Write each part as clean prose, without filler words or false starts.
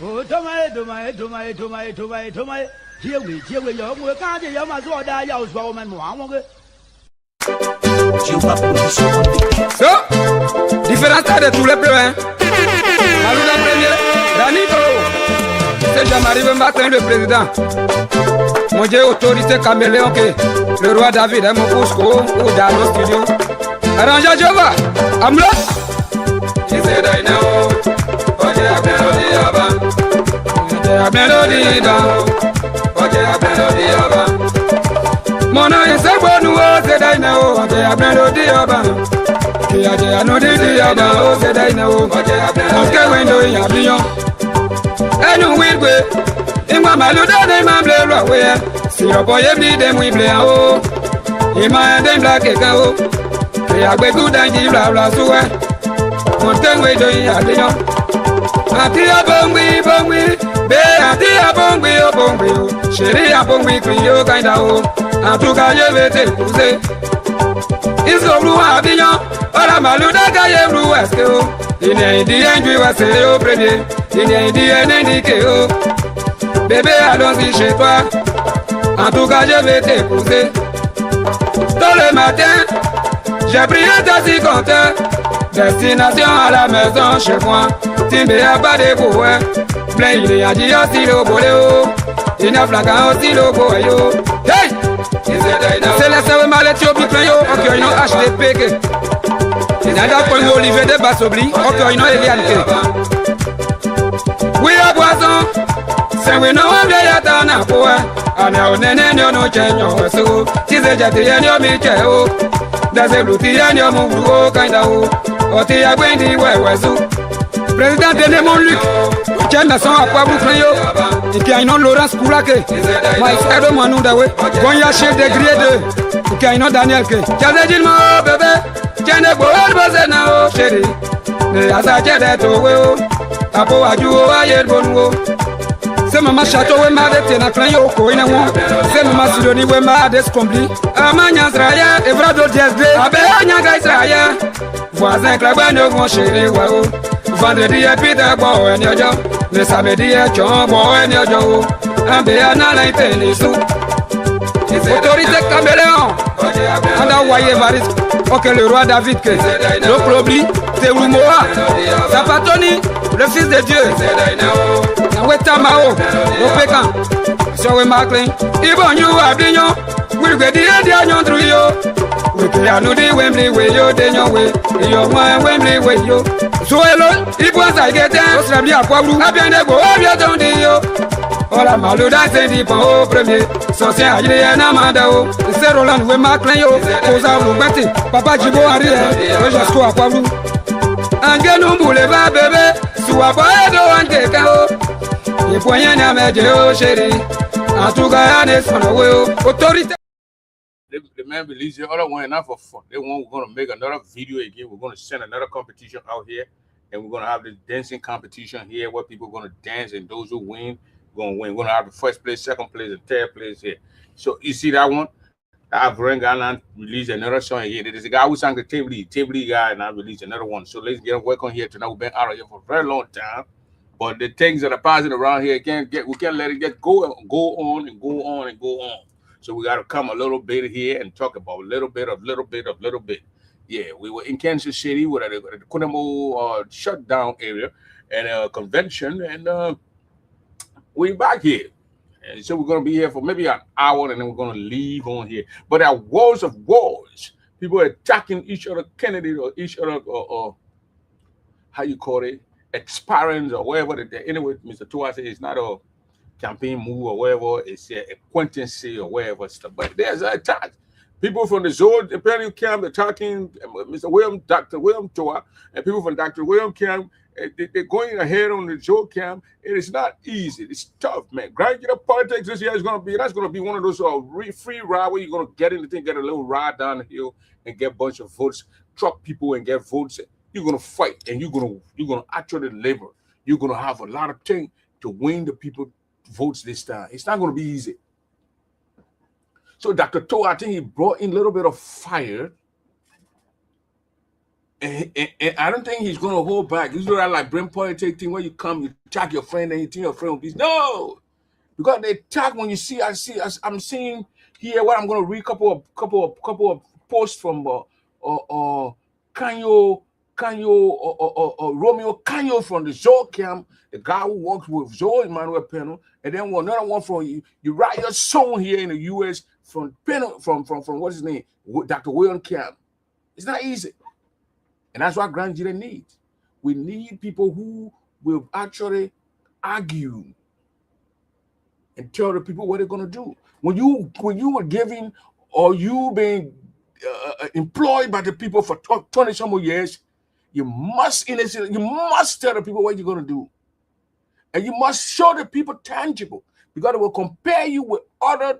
Oh, to my, here we, yo, we're can't you must order your woman one. So, différence de tous les plans. Malou la première, Danito. C'est Jean-Marie Matin, le président. Mon Dieu, autorité caméléon, le roi David est mon Cusco, ou dans le studio. Arrangez Jova, Amla. Il s'est d'ailleurs, ok, à mélodie avant. Ok, à mélodie dans. Ok, à mélodie avant. Mon nom est Sabon, c'est d'ailleurs, ok, à mélodie avant. Qui a dit à nous dire avant, c'est d'ailleurs, ok, à mélodie avant. Et nous, oui, et moi, malou donne ma bleu, ouais. Si le boy est venu de moi, bleu en haut. Il m'a aidé à blaguer KO. Et à Bégoud, il a la souhait. Mon temps, oui, de y aller. Anti a bon, oui. Bé, anti a bon, oui. Chérie a bon, oui, criyo, kaindao. En tout cas, je vais t'épouser. Ils sont loués à Bignon. Oh la malou de Gaïe, blou, est-ce que il y a un indien qui va se au premier. Il y a un indien indiqué. Bébé, allons-y chez toi. En tout cas, je vais t'épouser. Tôt le matin, j'ai pris un taxi compteur. Destination à la maison chez moi. Timé à bas de bouets. Plein, il y a dit aussi le boléo. Il y a flaquant aussi le boléo. Hey! C'est la sœur malette au biclin yo. Ok, il y a HDP. Il y a d'abord Olivier de Bassobli. Ok, il y a Eliane. Oui, à boisson. C'est oui, non, on vient à quoi. Ana onene no chenyo so. Tize jati yanyo micheo. Daze bluti yanyo mungu kainda o. Oti ya gwendi wewezu. Président de Mon-Luc. Tiens, son à quoi vous craignez? Et qui a une Laurence Koulake. Moi, c'est de moi, nous, d'ailleurs. Gonya chef de grille 2. Qui a une Daniel K. Tiens, dit moi, bébé. Tiens, de boire, bozena, chérie. Ne asa de towe. Apo ajuo, ayer bongo. C'est maman château, oui, ma dette, n'a plein yo, coïne, c'est maman Sidoni, oui, ma dette, compli. Amanya Zraya, et Vrado DSD. Abéanya Gaïsraya. Voisin, Clabano, mon chéri, waouh. Vendredi et Peter Boy and Yojo. Le samedi et John Boy and Yojo. Un béana l'intéressou. Autorité caméléon. Anda Waye Varis. Ok, le roi David. Le Klobli. Terumoa. Zapatoni. Le fils de Dieu. Naweta Mao. Le Pécan. Sowe Maclean. Ibon you Abignon. Will get the Indian through you. We can know the Wembley way, yo, then your way. Your mind Wembley way, yo. So hello, it was I get there. What's the idea? I've been there, go over your down yo. All I'm all that say deep on premier. So say I didn't Amanda. Instead of land with my clan, yo. Cause I will bet it. Papa Jibo Aria. We just go up. And get no boulevard, baby. So I buy the one take out. If we ain't a major, Sherry. And two guys on the way. Authority. The man believes the other one not for fun. They want we're gonna make another video again. We're gonna send another competition out here, and we're gonna have this dancing competition here where people are gonna dance, and those who win gonna win. We're gonna have the first place, second place, and third place here. So you see that one? I have Rengaland released another song here. There's a guy who sang the table guy, and I released another one. So let's get work on here tonight. We've been out of here for a very long time. But the things that are passing around here we can't let it go on and go on and go on. So we got to come a little bit here and talk about a little bit. Yeah, we were in Kansas City. We're at the Kunamo shutdown area and a convention, and we're back here. And so we're going to be here for maybe an hour, and then we're going to leave on here. But at wars of wars, people are attacking each other, candidate or each other, or how you call it, aspirants or whatever. Anyway, Mr. Tua said it's not a campaign move or whatever, it's a acquaintance or whatever stuff. But there's an attack. People from the Zone Imperial camp attacking Dr. William Toa, and people from Dr. William camp, they're going ahead on the Zone camp. It is not easy. It's tough, man. Graduate politics this year is going to be one of those free ride where you're going to get in the thing, get a little ride down the hill and get a bunch of votes, truck people and get votes. You're going to fight, and you're going to actually labor. You're going to have a lot of things to win the people votes this time. It's not going to be easy. So Dr. Toa, I think he brought in a little bit of fire And I don't think he's going to hold back. He's not like brain politic thing where you come, you attack your friend, and you think your friend will be no, because they attack when you see. I'm seeing here what I'm going to read. Couple of posts from Kanyo Romeo Kanyo from the Zoe camp, the guy who works with Zoe Emmanuel Peno, and then another one from Uriah Sohn here in the U.S. from Peno from what's his name, Dr. William Camp. It's not easy. And that's what Grand Jury needs. We need people who will actually argue and tell the people what they're going to do. When you were giving or you being employed by the people for 20 some more years, you must tell the people what you're going to do. And you must show the people tangible, because it will compare you with other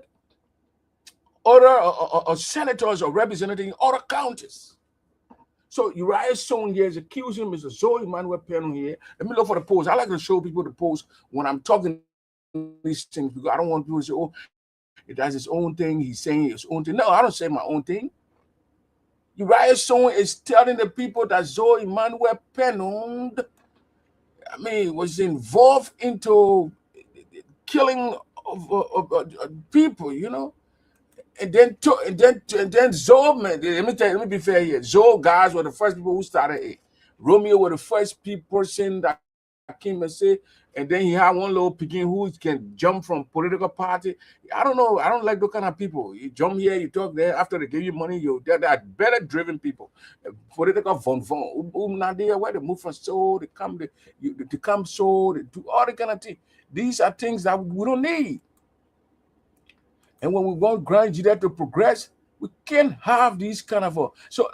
senators or representatives in other counties. So Uriah Sohn here is accusing Mr. Zoe Emmanuel Peno here. Let me look for the post. I like to show people the post when I'm talking these things, because I don't want people to say, oh, it does his own thing. He's saying his own thing. No, I don't say my own thing. Uriah Sohn is telling the people that Zoe Emmanuel Peno, was involved into killing of people, you know. And then Zoe, man, let me be fair here. Zoe guys were the first people who started it. Romeo were the first person that came and said, and then he had one little picking who can jump from political party. I don't know. I don't like those kind of people. You jump here, you talk there. After they give you money, they're better driven people. Political von not there where they move from so they come so they do all the kind of things. These are things that we don't need. And when we want Grand Jury to progress, we can't have these kind of so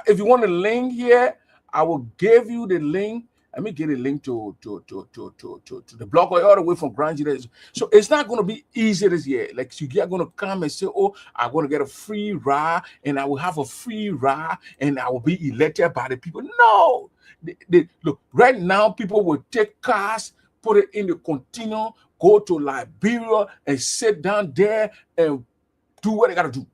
if you want a link here, I will give you the link. Let me get a link to the blog all the way from Grand Jury. So it's not going to be easy this year. Like you're going to come and say, oh, I'm going to get a free ride, and I will have a free ride, and I will be elected by the people. No. Look, right now, people will take cars, put it in the container, go to Liberia and sit down there and do what they got to do.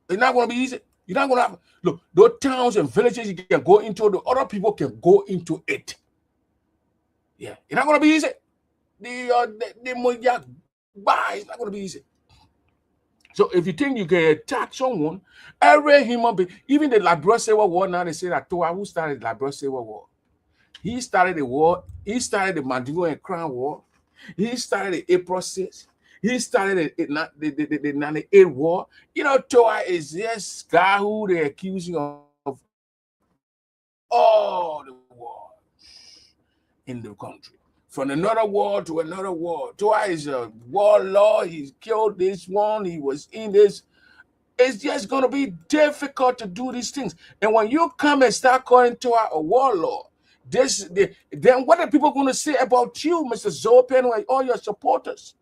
It's not going to be easy. You're not going to have, look, those towns and villages you can go into, the other people can go into it. Yeah, it's not going to be easy. It's not going to be easy. So if you think you can attack someone, every human being, even the Liberia Civil War, now they say that Toa, who started the Liberia Civil War? He started the war. He started the Mandingo and Crown War. He started the April 6th. He started the 98 war. You know, Toa is this guy who they're accusing of all the wars in the country. From another war to another war. Toa is a warlord. He's killed this one. He was in this. It's just going to be difficult to do these things. And when you come and start calling Toa a warlord, then what are people going to say about you, Mr. Zoe Peno, and all your supporters?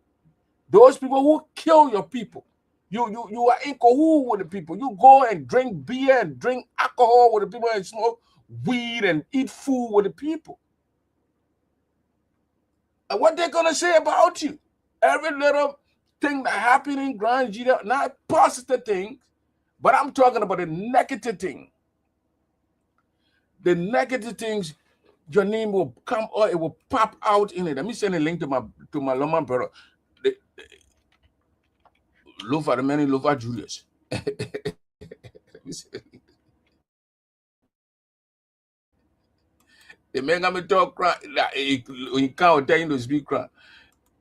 Those people who kill your people. You are in cahoots with the people. You go and drink beer and drink alcohol with the people and smoke weed and eat food with the people. And what they're going to say about you? Every little thing that happened in Grand Jury, not positive things, but I'm talking about the negative thing. The negative things, your name will come or it will pop out in it. Let me send a link to my Loma brother. Lofa, the many Lofa Julius. The man got me talk cry. He can't tell you to speak cry.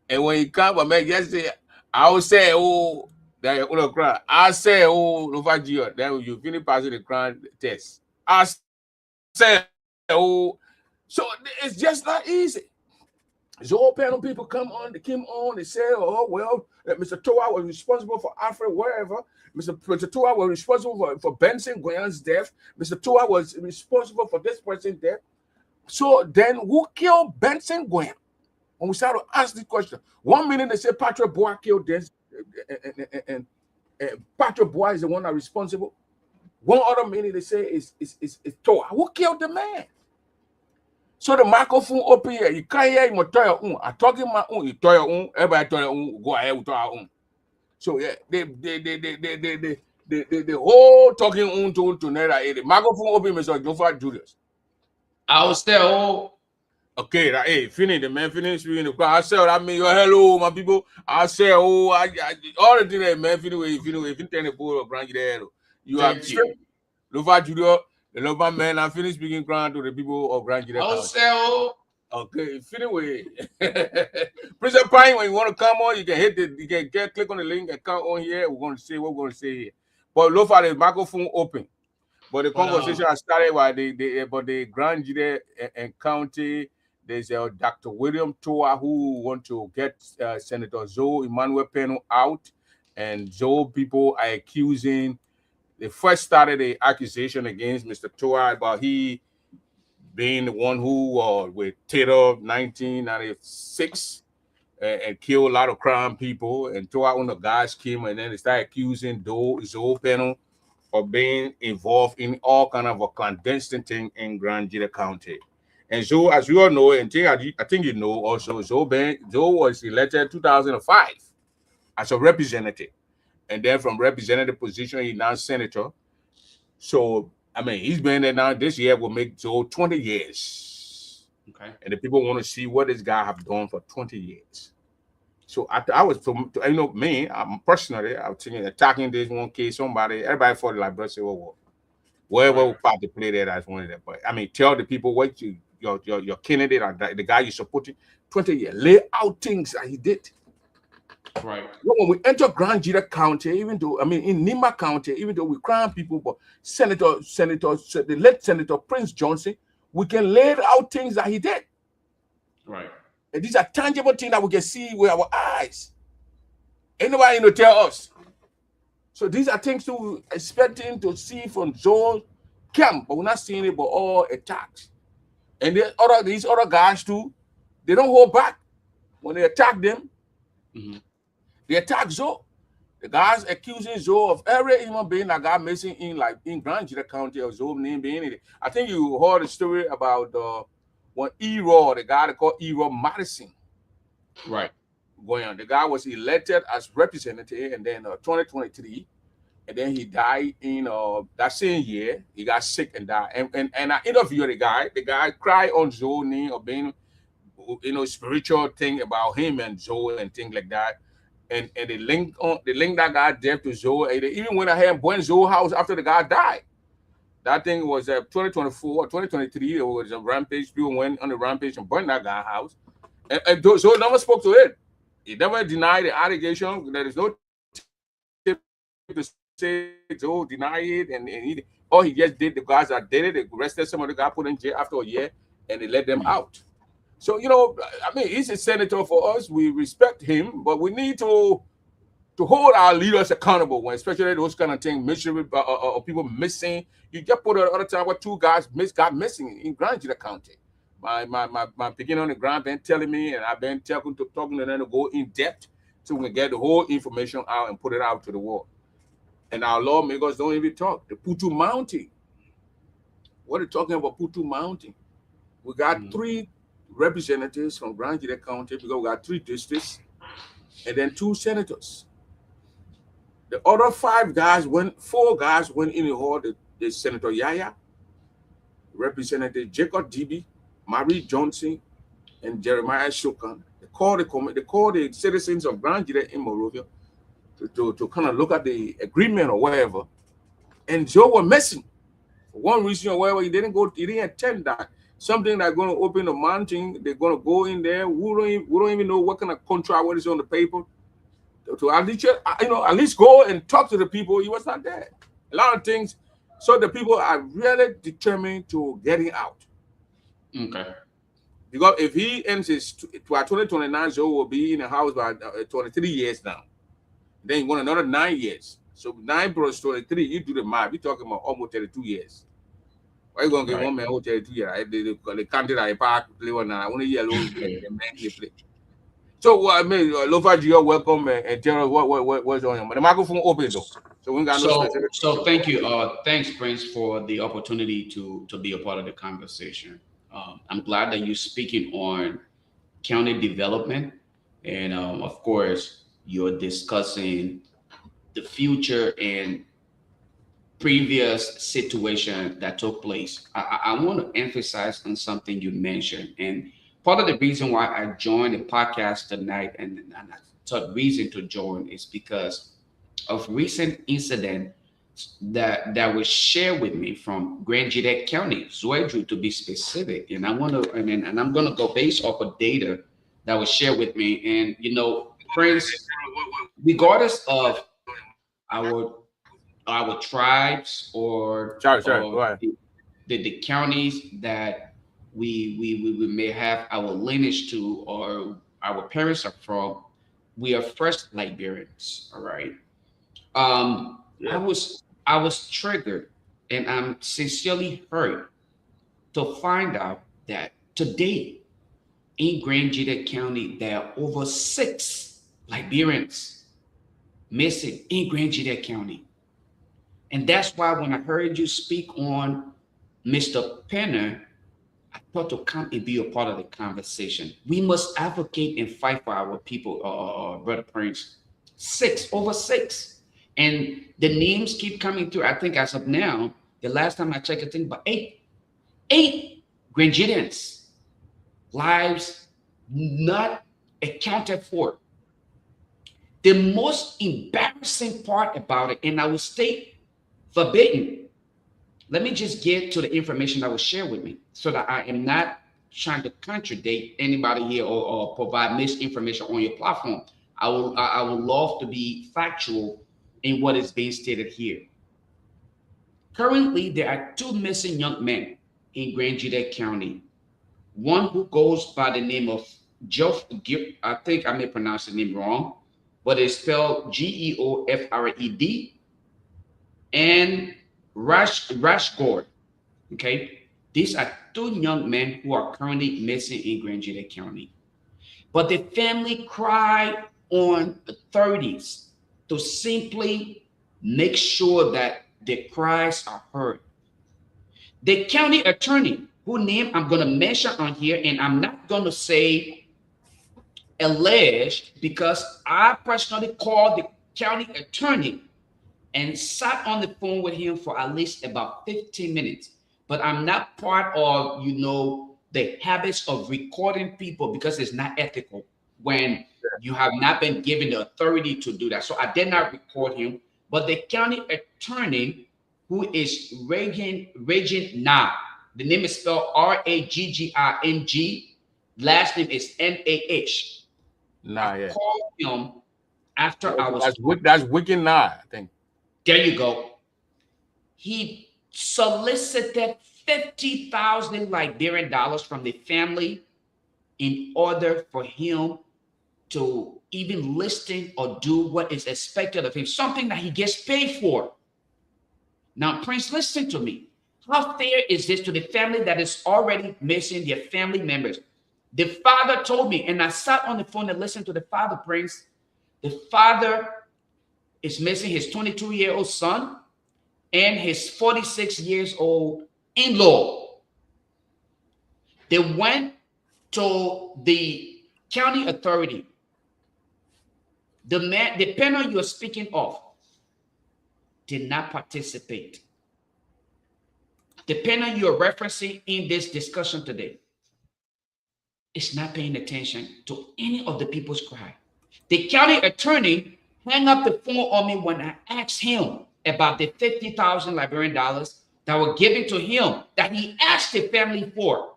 And when he can't, but man, yesterday, I will say, oh, that you're going to cry. I say, oh, Lofa Julius. Then you finish passing the cry test. I say, oh, so it's just not easy. Zoe Peno people came on, they say, oh, well, Mr. Toa was responsible for Alfred wherever. Mr. Toa was responsible for Benson Guyan's death. Mr. Toa was responsible for this person's death. So then who killed Benson Guyan? When we start to ask this question, 1 minute they say Patrick Bois killed this, and Patrick Bois is the one that's responsible. One other minute they say it's Toa. Who killed the man? So the microphone open here, you can't hear him tell your own. I talking my own, you tell your own, everybody tell your own, go ahead with our own. So yeah, the whole talking on to tonight. The microphone open, Mr. Jofa Julius. I was there. Oh, okay, right, hey, finish the man, finish speaking the crowd. I said, I mean, hello, my people. I said, oh, I all the things that man, finish, if you turn the board of Grand Gidero, you are Jofa Julius, the lover man. I finished speaking crowd to the people of Grand Gidero. I was there. Oh. Okay, finish. President Pine, when you want to come on, you can hit click on the link and come on here. We're going to say what we're going to say here. But look for the microphone open. But the conversation has started by the Grand Jury and County. There's Dr. William Toa who want to get Senator Zoe Emmanuel Peno out, and Zoe people are accusing. They first started the accusation against Mr. Toa about he being the one who with Taylor 1996 and killed a lot of crime people, and Toa on the guys came, and then they started accusing Zoe Peno of being involved in all kind of a clandestine thing in Grand Jury County. And so, as you all know, and I think you know also, Zoe was elected 2005 as a representative. And then from representative position, he's now senator. So, I mean, he's been there now. This year will make Zoe 20 years. Okay. And the people want to see what this guy have done for 20 years. So I was, you know, me, I'm personally, I was thinking, attacking this one case, somebody, everybody thought like Brother Civil War. Wherever part to play there, that's one of them. But I mean, tell the people what your candidate or the guy you're supporting, 20 years, lay out things that he did. Right. When we enter Grand Jury County, even though, I mean, in Nima County, even though we crime people, but the late Senator Prince Johnson, we can lay out things that he did. Right. And these are tangible things that we can see with our eyes. Anybody to tell us. So these are things to expecting to see from Zoe camp, but we're not seeing it, but all attacks. And these other guys too, they don't hold back. When they attack them, they attack Zoe. The guys accusing Zoe of every human being that got missing in Grand Jury County, or Zoe name being in it. I think you heard a story about when E-Raw, the guy they called E-Raw Madison. Right. Going on. The guy was elected as representative, and then 2023, and then he died in that same year. He got sick and died. And I interviewed the guy. The guy cried on Zoe name of being, you know, spiritual thing about him and Zoe and things like that. And they linked that guy death to Zoe. They even went ahead and went Zoe's house after the guy died. That thing was 2024 or 2023. It was a rampage. People went on the rampage and burned that guy's house. And Zoe never spoke to it. He never denied the allegation. There is no tip to say Zoe denied it. And he just did, the guys that did it, they arrested some of the guys, put in jail after a year, and they let them out. So, you know, I mean, he's a senator for us. We respect him, but we need to hold our leaders accountable, when especially those kind of things, mission or people missing. You just put another time where two guys got missing in Grand Jury County. My beginning on the ground been telling me, and I've been talking to them to go in depth so we can get the whole information out and put it out to the world. And our lawmakers don't even talk. The Putu Mountain. What are you talking about Putu Mountain? We got 3 representatives from Grand Jury County because we got 3 districts, and then 2 senators. The other 4 guys went in the hall. The Senator Yaya, Representative Jacob Debe, Marie Johnson, and Jeremiah Shokan. They called the citizens of Grand Jury in Monrovia to kind of look at the agreement or whatever. And Joe was missing. For one reason or whatever, he didn't attend that. Something that's going to open the mountain, they're going to go in there. We don't even know what kind of contract, what is on the paper. To at least go and talk to the people. He was not there. A lot of things. So the people are really determined to getting out. Okay. Because if he ends his 2029, Joe will be in the house by 23 years now. Then he want another 9 years. So 9 plus 23, you do the math. We're talking about almost 32 years. Why are you going to get one man who 32 years? They counted at a park, play one now. Only year alone, the man they play. So I mean, Lofa, you're welcome, and tell us what's on. But the microphone open though, so we got no specific. So thank you. Thanks, Prince, for the opportunity to be a part of the conversation. I'm glad that you're speaking on county development, and of course, you're discussing the future and previous situation that took place, I want to emphasize on something you mentioned. And part of the reason why I joined the podcast tonight, and I thought reason to join, is because of recent incident that was shared with me from Grand Gwinnett County, Zwedru to be specific. And I want to, and I'm going to go based off of data that was shared with me. And, you know, friends, regardless of our tribes or, the counties that we may have our lineage to or our parents are from, we are first Liberians. All right. I was triggered, and I'm sincerely hurt to find out that today in Grand Gwinnett County there are over 6 Liberians missing in Grand Gwinnett County. And that's why when I heard you speak on Mr. Penner, I thought to come and be a part of the conversation. We must advocate and fight for our people, Brother Prince. Over 6. And the names keep coming through. I think as of now, the last time I checked, I think about 8 Grand Gwinnettians lives not accounted for. The most embarrassing part about it, and I will state forbidden. Let me just get to the information that was shared with me so that I am not trying to contradict anybody here or provide misinformation on your platform. I would love to be factual in what is being stated here. Currently, there are 2 missing young men in Grand Gwinnett County. One who goes by the name of I think I may pronounce the name wrong, but it's spelled Geofred, and Rashgord. Okay, these are 2 young men who are currently missing in Grand Gwinnett County. But the family cried on authorities to simply make sure that the cries are heard. The county attorney, whose name I'm going to mention on here, and I'm not going to say alleged, because I personally called the county attorney and sat on the phone with him for at least about 15 minutes. But I'm not part of, the habits of recording people, because it's not ethical when you have not been given the authority to do that. So I did not record him. But the county attorney, who is Regan Nah, the name is spelled Ragging, last name is Nah. Nah, yeah. I called him after I was. That's Wicked Nah, I think. There you go. He solicited 50,000 Liberian dollars from the family in order for him to even listen or do what is expected of him, something that he gets paid for. Now, Prince, listen to me. How fair is this to the family that is already missing their family members? The father told me, and I sat on the phone and listened to the father, Prince. The father is missing his 22-year-old son and his 46-year-old in-law. They went to the county authority. The panel you're speaking of did not participate. The panel you're referencing in this discussion today is not paying attention to any of the people's cry. The county attorney hung up the phone on me when I asked him about the 50,000 Liberian dollars that were given to him that he asked the family for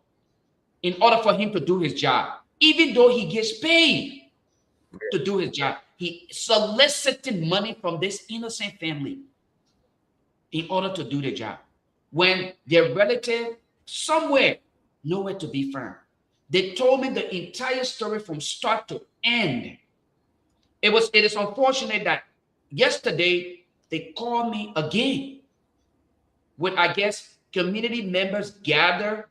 in order for him to do his job. Even though he gets paid to do his job, he solicited money from this innocent family in order to do the job. When their relative somewhere, nowhere to be found. They told me the entire story from start to end. It is unfortunate that yesterday they called me again when, I guess, community members gather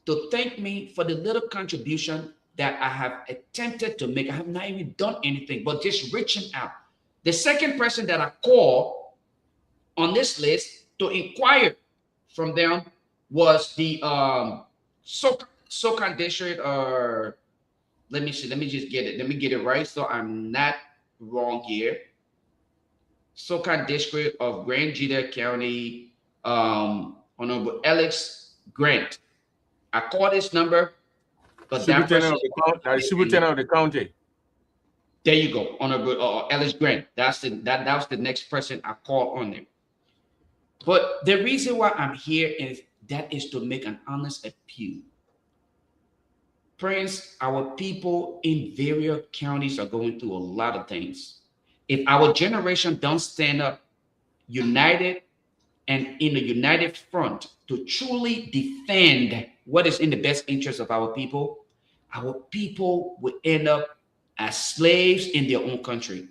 to thank me for the little contribution that I have attempted to make. I have not even done anything but just reaching out. The second person that I called on this list to inquire from them was the SoCon district, or let me see, let me just get it. Let me get it right so I'm not wrong here. SoCal District of Grand Jita County, Honorable Alex Grant. I call this number, but that Superintendent of the county. There you go, Honorable Alex Grant. That was the next person I called on there. But the reason why I'm here is to make an honest appeal. Prince, our people in various counties are going through a lot of things. If our generation don't stand up united and in a united front to truly defend what is in the best interest of our people will end up as slaves in their own country.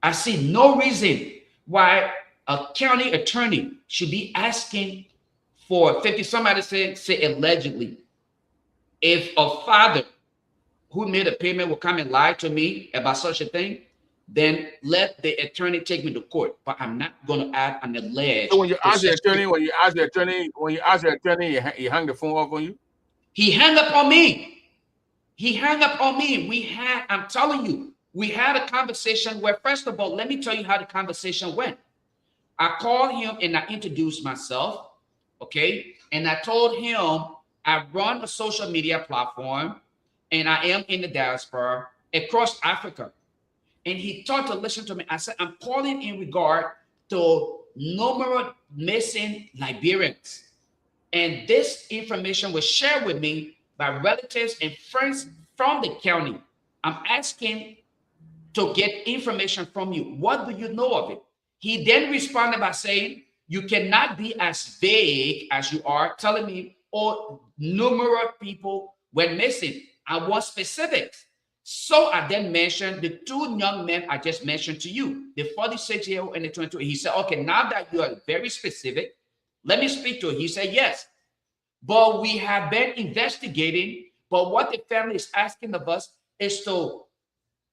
I see no reason why a county attorney should be asking for 50, somebody say allegedly, if a father who made a payment will come and lie to me about such a thing, then let the attorney take me to court. But I'm not going to add an alleged. So when you ask the attorney, he hung the phone off on you? He hung up on me. I'm telling you, we had a conversation where, first of all, let me tell you how the conversation went. I called him and I introduced myself, okay? And I told him I run a social media platform and I am in the diaspora across Africa. And he thought to listen to me. I said, I'm calling in regard to numerous missing Liberians. And this information was shared with me by relatives and friends from the county. I'm asking to get information from you. What do you know of it? He then responded by saying, you cannot be as vague as you are, telling me, oh, numerous people went missing. I want specifics. So I then mentioned the two young men I just mentioned to you, the 46-year-old and the 22. He said, okay, now that you are very specific, let me speak to it. He said, yes, but we have been investigating, but what the family is asking of us is to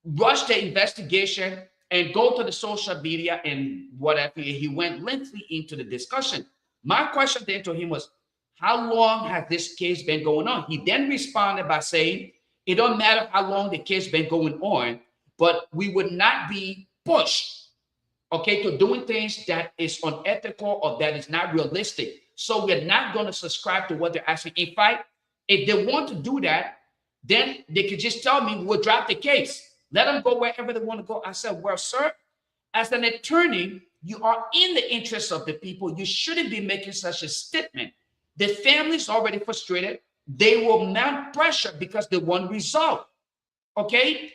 rush the investigation and go to the social media and whatever. He went lengthy into the discussion. My question then to him was, how long has this case been going on? He then responded by saying, it don't matter how long the case been going on, but we would not be pushed, okay, to doing things that is unethical or that is not realistic. So we're not going to subscribe to what they're asking. In fact, if they want to do that, then they could just tell me we'll drop the case. Let them go wherever they want to go. I said, well, sir, as an attorney, you are in the interest of the people. You shouldn't be making such a statement. The family's already frustrated. They will mount pressure because they want result. Okay?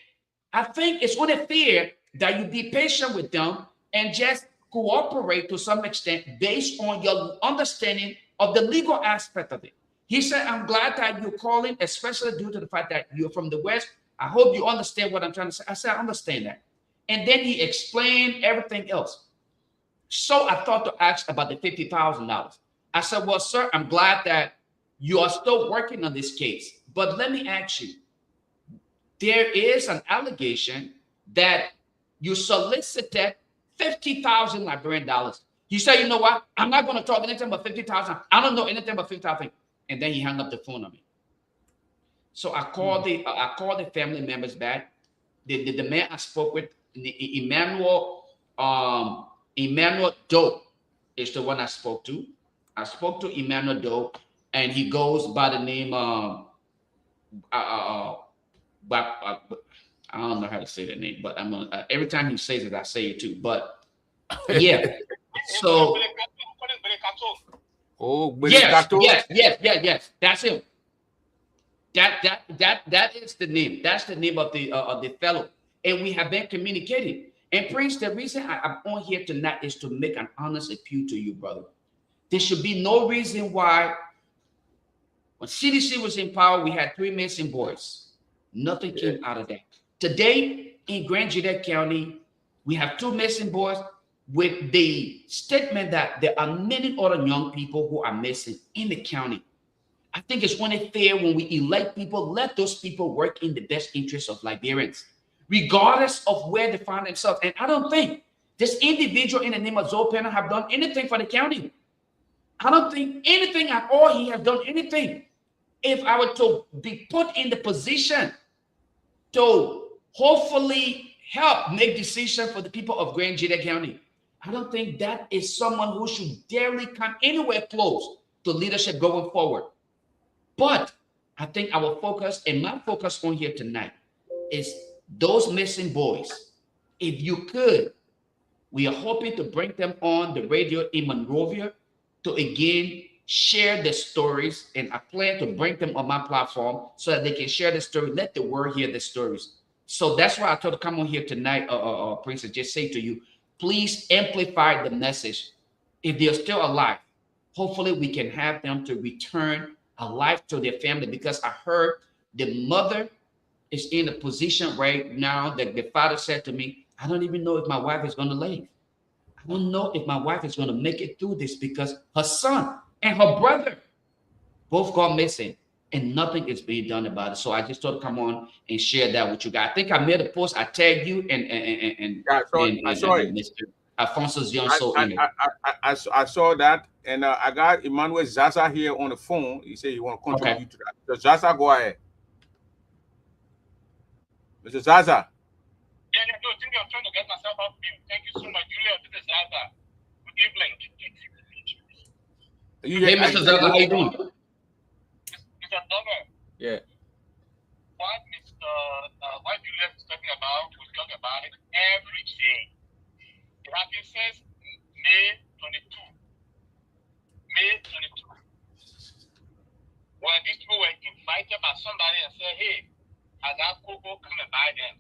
I think it's only fair that you be patient with them and just cooperate to some extent based on your understanding of the legal aspect of it. He said, I'm glad that you're calling, especially due to the fact that you're from the West. I hope you understand what I'm trying to say. I said, I understand that. And then he explained everything else. So I thought to ask about the $50,000. I said, well, sir, I'm glad that you are still working on this case. But let me ask you, there is an allegation that you solicited 50,000 Liberian dollars. He said, you know what? I'm not going to talk anything about 50,000. I don't know anything about 50,000. And then he hung up the phone on me. So I called the family members back. The man I spoke with, Emmanuel Doe is the one I spoke to. I spoke to Emmanuel Doe, and he goes by the name I don't know how to say that name, but I'm gonna every time he says it, I say it too. But yeah, so yes, that's him. That is the name. That's the name of the fellow, and we have been communicating. And Prince, the reason I'm on here tonight is to make an honest appeal to you, brother. There should be no reason why. When CDC was in power, we had 3 missing boys. Nothing came out of that. Today, in Grand Jita County, we have 2 missing boys with the statement that there are many other young people who are missing in the county. I think it's only fair when we elect people, let those people work in the best interest of Liberians, regardless of where they find themselves. And I don't think this individual in the name of Zoe Penner have done anything for the county. I don't think anything at all he has done anything. If I were to be put in the position to hopefully help make decisions for the people of Grand Jita County, I don't think that is someone who should dare come anywhere close to leadership going forward. But I think our focus and my focus on here tonight is those missing boys. If you could, we are hoping to bring them on the radio in Monrovia to again share the stories, and I plan to bring them on my platform so that they can share the story. Let the world hear the stories. So that's why I thought to come on here tonight, Prince, and just say to you, please amplify the message. If they're still alive, hopefully we can have them to return alive to their family, because I heard the mother is in a position right now that the father said to me, I don't even know if my wife is going to live. I don't know if my wife is going to make it through this, because her son and her brother both got missing and nothing is being done about it. So I just thought to come on and share that with you guys. I think I made a post. I tagged you and Mr. Alfonso Zionso in it. I saw that, and I got Emmanuel Zaza here on the phone. He said he want to contribute to that. So Zaza, go ahead. Mr. Zaza. Yeah, no, I think I'm trying to get myself off mute. Thank you so much, Julia. This is Zaza. Good evening. Hey, Mr. Zaza, how you doing? Mr. Dover. Yeah. What Julia is talking about, we talk about it every day. It has been since May 22. May 22. When these people were invited by somebody and said, hey, I got Coco, come and buy them.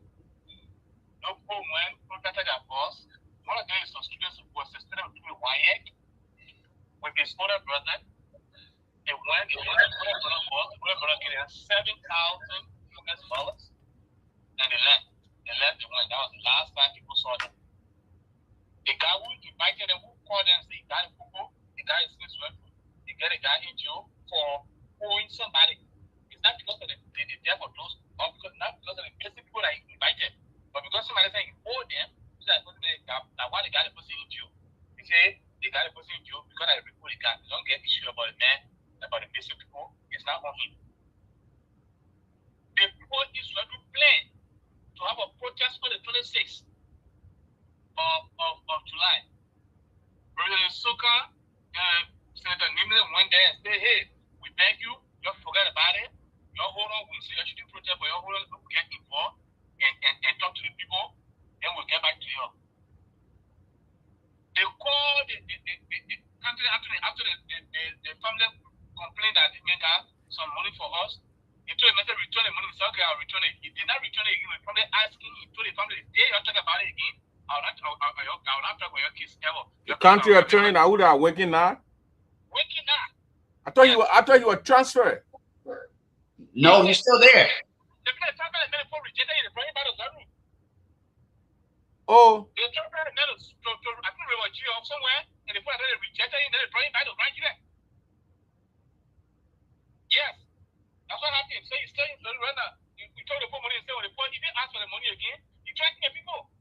No Coco went, contacted their boss. One of them is some students who was a student with WIAC with his older brother. They went, the older brother gave them $7,000 and they left. They went. That was the last time people saw them. The guy who invited them, who called them and said, "Guy Coco, the guy is this one." They get a guy in jail for owing somebody. It's not because of the death of those, or because not because of the basic people that he invited, but because somebody said he owed them. So that's why they got the person in jail. He said they got the person in jail because I report the guy. They don't get issue about the man, about the basic people. It's not on him. The people Israel plan to have a protest on the 26th of July. President Soka, Senator Nimble went there and said, hey, we beg you, don't forget about it. Y'all hold on, we say you shouldn't protest, but y'all hold on, we'll get involved and talk to the people, then we'll get back to you. They called the country after the family complained that they made out some money for us. He told him, return the money. He said, okay, I'll return it. He did not return it again. We're probably asking, he told the family, the day you're talking about it again, I'll not talk about your case ever. The country attorney now, who are working now? Working now. I thought you were transferred. No, he's still there. The transfer the medical rejected it, bring it back to Zaru. Oh. The transfer the medical to I think we were jail somewhere, and the point they rejected it, then they bring it back to Nigeria. Yes. That's what happened. So he's saying right now, we told the poor money and said, well, the poor, he didn't ask for the money again. He tried to get people.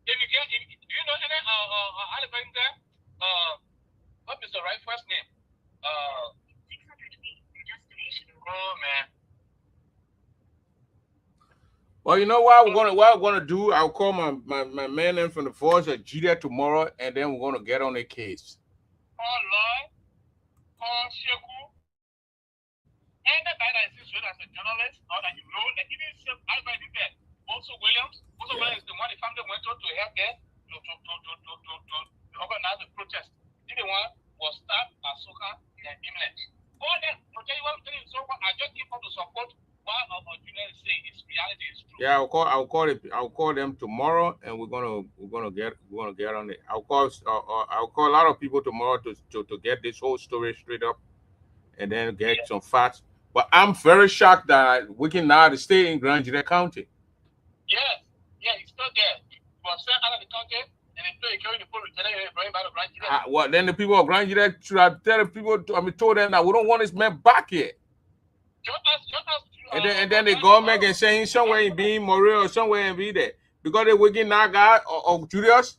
If you get, do you know any Alabama there? What is the right first name? 600 feet, your destination. Oh man. Well, you know what we're gonna do? I'll call my man in from the Voice of Judah tomorrow, and then we're gonna get on the case. Call Lloyd, call Sheku, anybody that is Israel as a journalist or that you know, that even Alabama did that. Also Williams is the one the family went to help them to organize the protest. The one was stabbed at Soka and Imlet. All them, I'll tell you what I'm telling you, so I just keep on to support what our junior is saying. It's reality, is true. Yeah, I'll call them tomorrow, and we're gonna get on it. I'll call a lot of people tomorrow to get this whole story straight up, and then get some facts. But I'm very shocked that we can now stay in Grand Juda County. Yes, yeah, he's still there. He was sent out of the county, and they still carrying the poor returning and bringing back to Grand Juda. Well, then the people of Grand Juda should have told them that we don't want this man back here. And then the government can say somewhere in being Morel or somewhere in be there because they're working now, guy or Julius.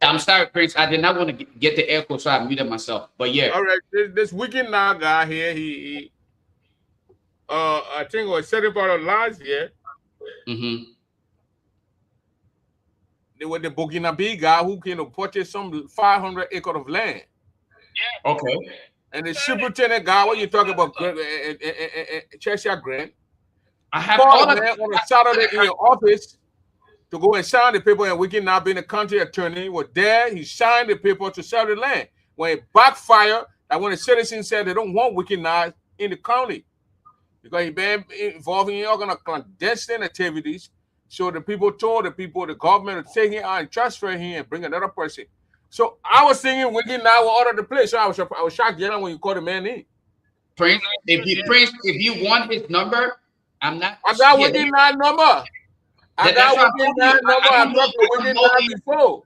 I'm sorry, Prince. I did not want to get the echo, so I muted myself. But yeah. All right, this weekend now guy here, he I think it was second part of last year, They were the Burkinabe guy who came to purchase some 500 acres of land. Yeah. Okay. And the superintendent guy, what you talking about, Cheshire Grant, I have called all the of man on a Saturday in your office to go and sign the paper, and we can now be the county attorney. He was there, he signed the paper to sell the land. When it backfired, that when the citizens said they don't want Wicked Now in the county because he been involved in all kind of clandestine activities. So the people told the government to take him out and transfer him and bring another person. So I was thinking Wicked Now will order the place. So I was shocked, when you called the man in. Prince, if you want his number, I'm not. I got Wicked Now number. I got Wicked Now number. I talked to Wicked Now before.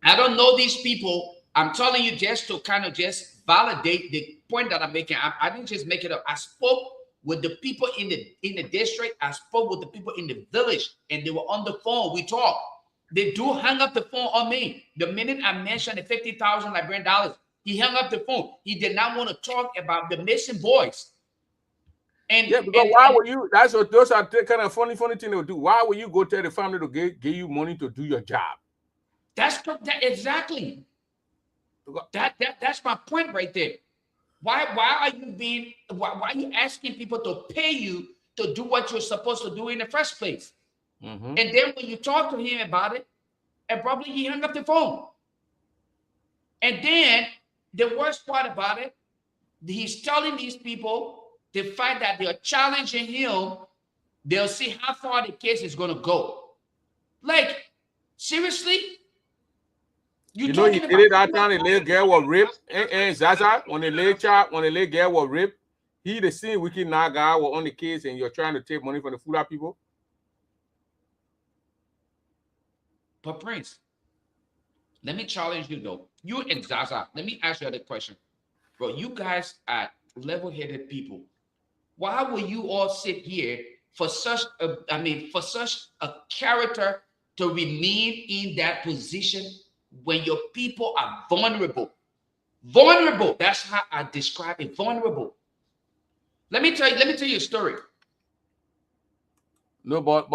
I don't know these people. I'm telling you just to kind of just validate the point that I'm making. I didn't just make it up. I spoke with the people in the district. I spoke with the people in the village, and they were on the phone. We talked. They do hang up the phone on me. The minute I mentioned the $50,000 Liberian dollars, he hung up the phone. He did not want to talk about the missing boys. And yeah, because why would you? Those are the kind of funny thing they would do. Why would you go tell the family to give you money to do your job? That's exactly. That's my point right there. Why are you asking people to pay you to do what you're supposed to do in the first place? And then when you talk to him about it, abruptly he hung up the phone. And then the worst part about it, he's telling these people the fact that they're challenging him, they'll see how far the case is going to go. Like, seriously? You know, he did it that time the little girl was ripped. And Zaza, when the little girl was ripped, he the same Wicked Now guy was on the case, and you're trying to take money from the Fula people. But Prince, let me challenge you though. You and Zaza, let me ask you the question. Bro, you guys are level-headed people. Why will you all sit here for such a character to remain in that position when your people are vulnerable? Vulnerable. That's how I describe it. Vulnerable. Let me tell you a story. No, but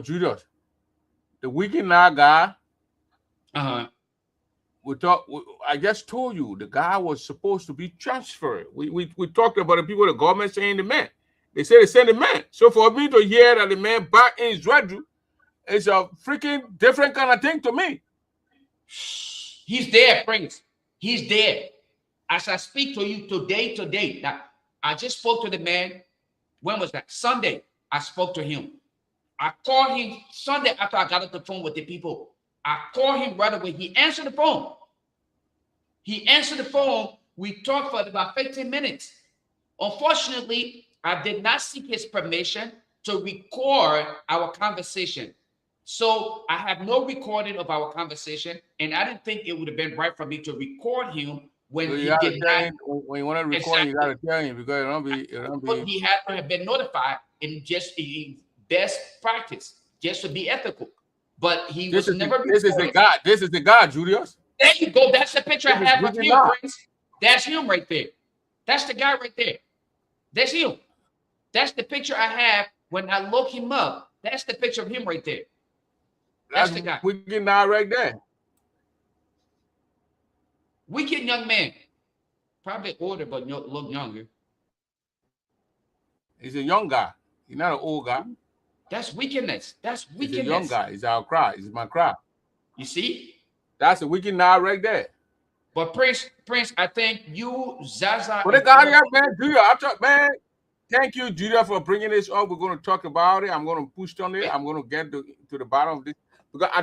Julius, the Wicked Now guy. I just told you the guy was supposed to be transferred. We talked about the people, the government saying the man. They say they send the man. So for me to hear that the man back in Zwadru, it's a freaking different kind of thing to me. He's there, Prince. He's there. As I speak to you today. Now, I just spoke to the man. When was that? Sunday. I spoke to him. I called him Sunday after I got off the phone with the people. I called him right away. He answered the phone. We talked for about 15 minutes. Unfortunately, I did not seek his permission to record our conversation. So I have no recording of our conversation, and I didn't think it would have been right for me to record him when he did not. When you want to record, you got to tell him because it don't be. He had to have been notified in best practice, just to be ethical. But he was never. This is the guy. This is the guy, Julius. There you go. That's the picture I have of him, Prince. That's him right there. That's the guy right there. That's him. That's the picture I have when I look him up. That's the picture of him right there. That's the guy. Wicked Now right there. Wicked young man. Probably older, but look younger. He's a young guy. He's not an old guy. That's wickedness. That's wickedness. He's a young guy. He's our crowd. He's my crowd. You see? That's a Wicked Now right there. But Prince, I think you, Zaza. But the guy here, man, man, thank you, Julia, for bringing this up. We're going to talk about it. I'm going to push on it. I'm going to get to the bottom of this. Because I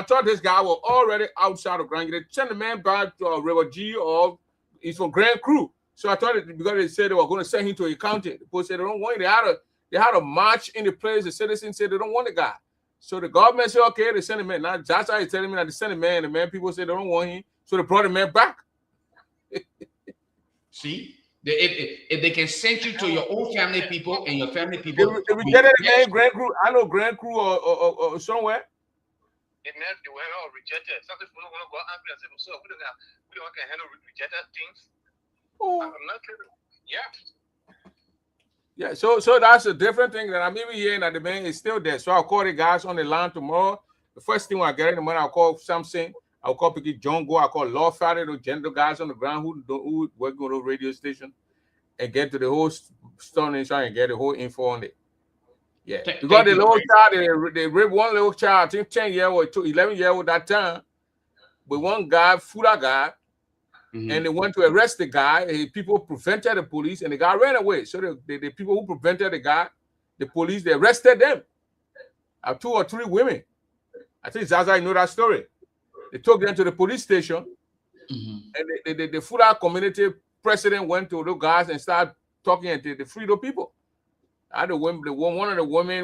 thought this guy was already outside of Grand. They sent the man back to River G, or he's from Grand Crew. So I thought because they said they were going to send him to a county. The people said they don't want him. They had a march in the place. The citizens said they don't want the guy. So the government said, okay, they send him in. Now Zaza is telling me that they send him in. The man, people said they don't want him. So they brought the man back. See? If they can send you to your own family people and your family people. They rejected the name Grand Crew. I know Grand Crew or somewhere. They were all rejected. Some people don't want to go angry and say, so we don't can handle rejected things. Oh. I'm not kidding. Yeah. Yeah, so that's a different thing that I'm even hearing that the man is still there. So I'll call the guys on the line tomorrow. The first thing when I get in the morning, I'll call something. I'll call Picky John Go. I'll call Law Friday, those general guys on the ground who work on the radio station and get to the whole story and get the whole info on it. Yeah, because the little child, they raped one little child, I think 10-year-old, 11-year-old that time, with one guy, Fuda guy, and they went to arrest the guy. People prevented the police, and the guy ran away. So the people who prevented the guy, the police, they arrested them. 2 or 3 women. I think Zaza, you know that story. They took them to the police station, and the Fuda community president went to the guys and started talking and they freed the people. One of the women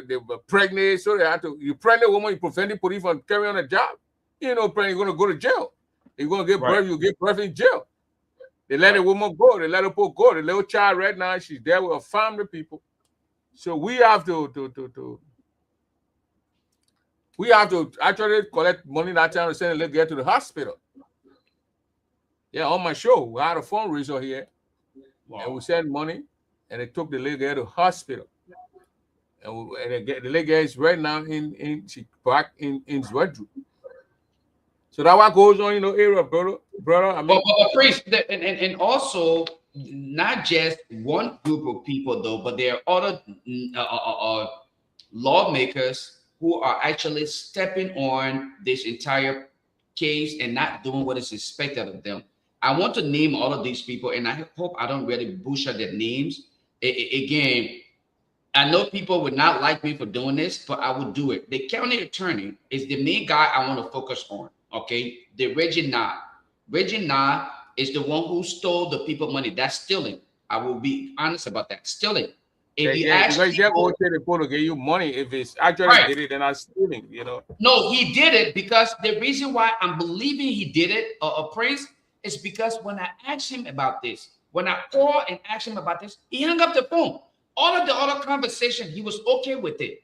they were pregnant, so they had to. You pregnant woman, you prevent the police from carrying on a job. You know, pregnant, you're going to go to jail. You're going to get birth, you get birth in jail. They let the woman go. They let her go. The little child right now, she's there with her family people. So we have to actually collect money that time to send a little girl to the hospital. Yeah, on my show, we had a fundraiser here, and we sent money, and they took the little girl to the hospital. And the little girl is right now in Zwedru. So that what goes on in the area, brother. I mean, but Priest, and also not just one group of people though, but there are other lawmakers who are actually stepping on this entire case and not doing what is expected of them. I want to name all of these people, and I hope I don't really butcher their names. Again, I know people would not like me for doing this, but I will do it. The county attorney is the main guy I want to focus on. Okay, the Reggie Nah. Reggie Nah is the one who stole the people money. That's stealing. I will be honest about that. Stealing. If you ask people, to give you money, if it's actually did it, then I'm stealing. You know. No, he did it because the reason why I'm believing he did it, Prince, is because when I asked him about this, when I called and asked him about this, he hung up the phone. All of the other conversation, he was okay with it.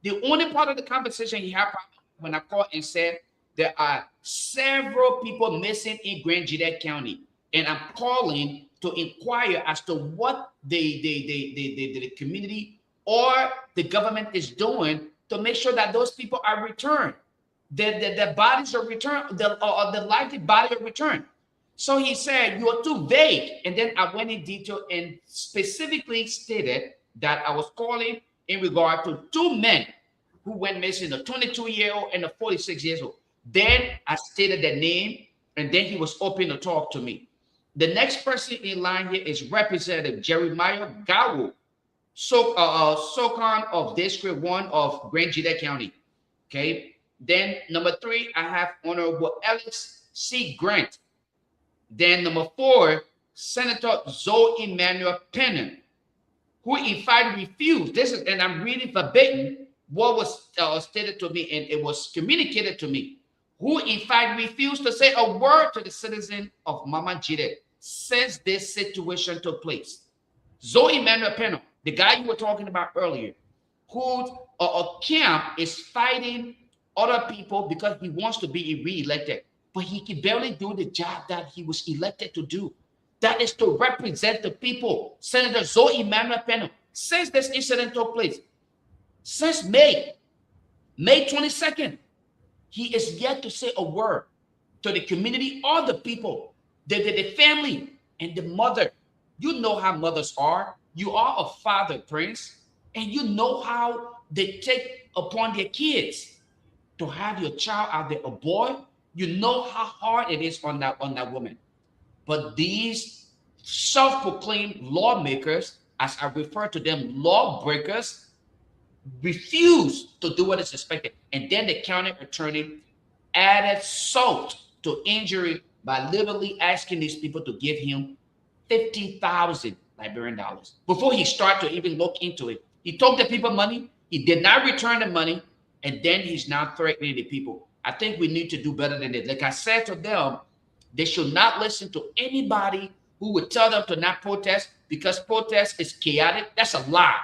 The only part of the conversation he had problem when I called and said, there are several people missing in Grand Gillette County, and I'm calling to inquire as to what the community or the government is doing to make sure that those people are returned, the bodies are returned, the likely body are returned. So he said, you are too vague. And then I went in detail and specifically stated that I was calling in regard to 2 men who went missing, a 22-year-old and a 46-year-old. Then I stated their name, and then he was open to talk to me. The next person in line here is Representative Jeremiah Gawo, SOCON of District 1 of Grand Gillette County. Okay. Then number 3, I have Honorable Alex C. Grant. Then number 4, Senator Zoe Emmanuel Pennon, who in fact refused. This is, and I'm reading verbatim what was stated to me, and it was communicated to me, who in fact refused to say a word to the citizen of Mama Gillette since this situation took place. Zoe Emmanuel Pennon, the guy you were talking about earlier, whose camp is fighting other people because he wants to be re-elected, but he can barely do the job that he was elected to do. That is to represent the people. Senator Zoe Emmanuel Pennon, since this incident took place, since May 22nd, he is yet to say a word to the community or the people, the family and the mother. You know how mothers are. You are a father, Prince, and you know how they take upon their kids to have your child out there, a boy. You know how hard it is on that woman. But these self-proclaimed lawmakers, as I refer to them, lawbreakers, refuse to do what is expected. And then the county attorney added salt to injury by literally asking these people to give him 50,000 Liberian dollars before he started to even look into it. He took the people money. He did not return the money. And then he's now threatening the people. I think we need to do better than this. Like I said to them, they should not listen to anybody who would tell them to not protest because protest is chaotic. That's a lie.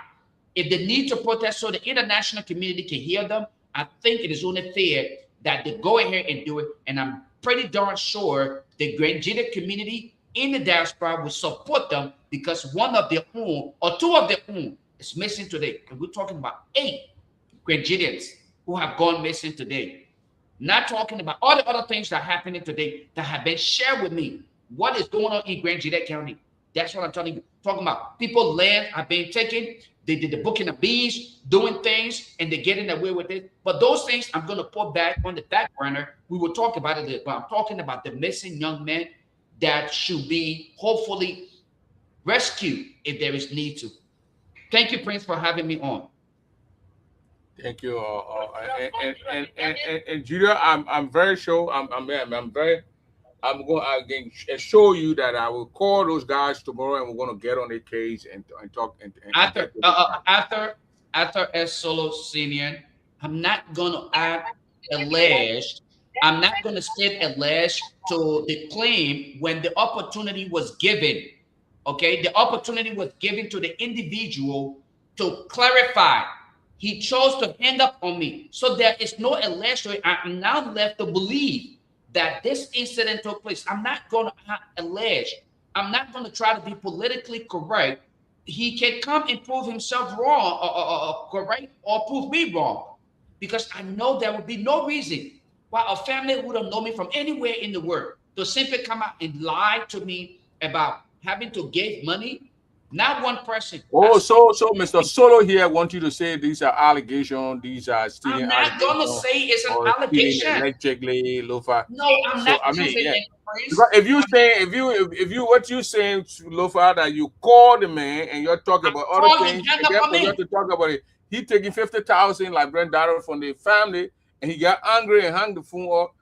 If they need to protest so the international community can hear them, I think it is only fair that they go ahead and do it. And I'm pretty darn sure the Grand Gillette community in the diaspora will support them because one of their own or two of their own is missing today. And we're talking about 8 Grenadians who have gone missing today. Not talking about all the other things that are happening today that have been shared with me. What is going on in Grand Gillette County? That's what I'm telling you. Talking about people land have been taken. They did the booking of bees, doing things, and they're getting away with it. But those things I'm going to put back on the back burner. We will talk about it, but I'm talking about the missing young men that should be hopefully rescued if there is need to. Thank you, Prince, for having me on. Thank you. And Julia, I'm very sure. I'm going to show you that I will call those guys tomorrow, and we're going to get on their case and talk. After S. Solo Senior, I'm not going to add alleged. I'm not going to state alleged to the claim when the opportunity was given. Okay, the opportunity was given to the individual to clarify. He chose to hang up on me, so there is no alleged. I'm now left to believe that this incident took place. I'm not going to allege. I'm not going to try to be politically correct. He can come and prove himself wrong or correct or prove me wrong, because I know there would be no reason why a family would have known me from anywhere in the world to simply come out and lie to me about having to give money. Not one person. Oh, so Mr. Solo here want you to say these are allegations. These are stealing. I'm not going to say it's an allegation. Allegedly, Lofa. No, I'm not going to say that. If you what you saying, Lofa, that you call the man and you're talking about other things, you have to talk about it. He taking 50,000 like Brent Darrell from the family, and he got angry and hung the phone up.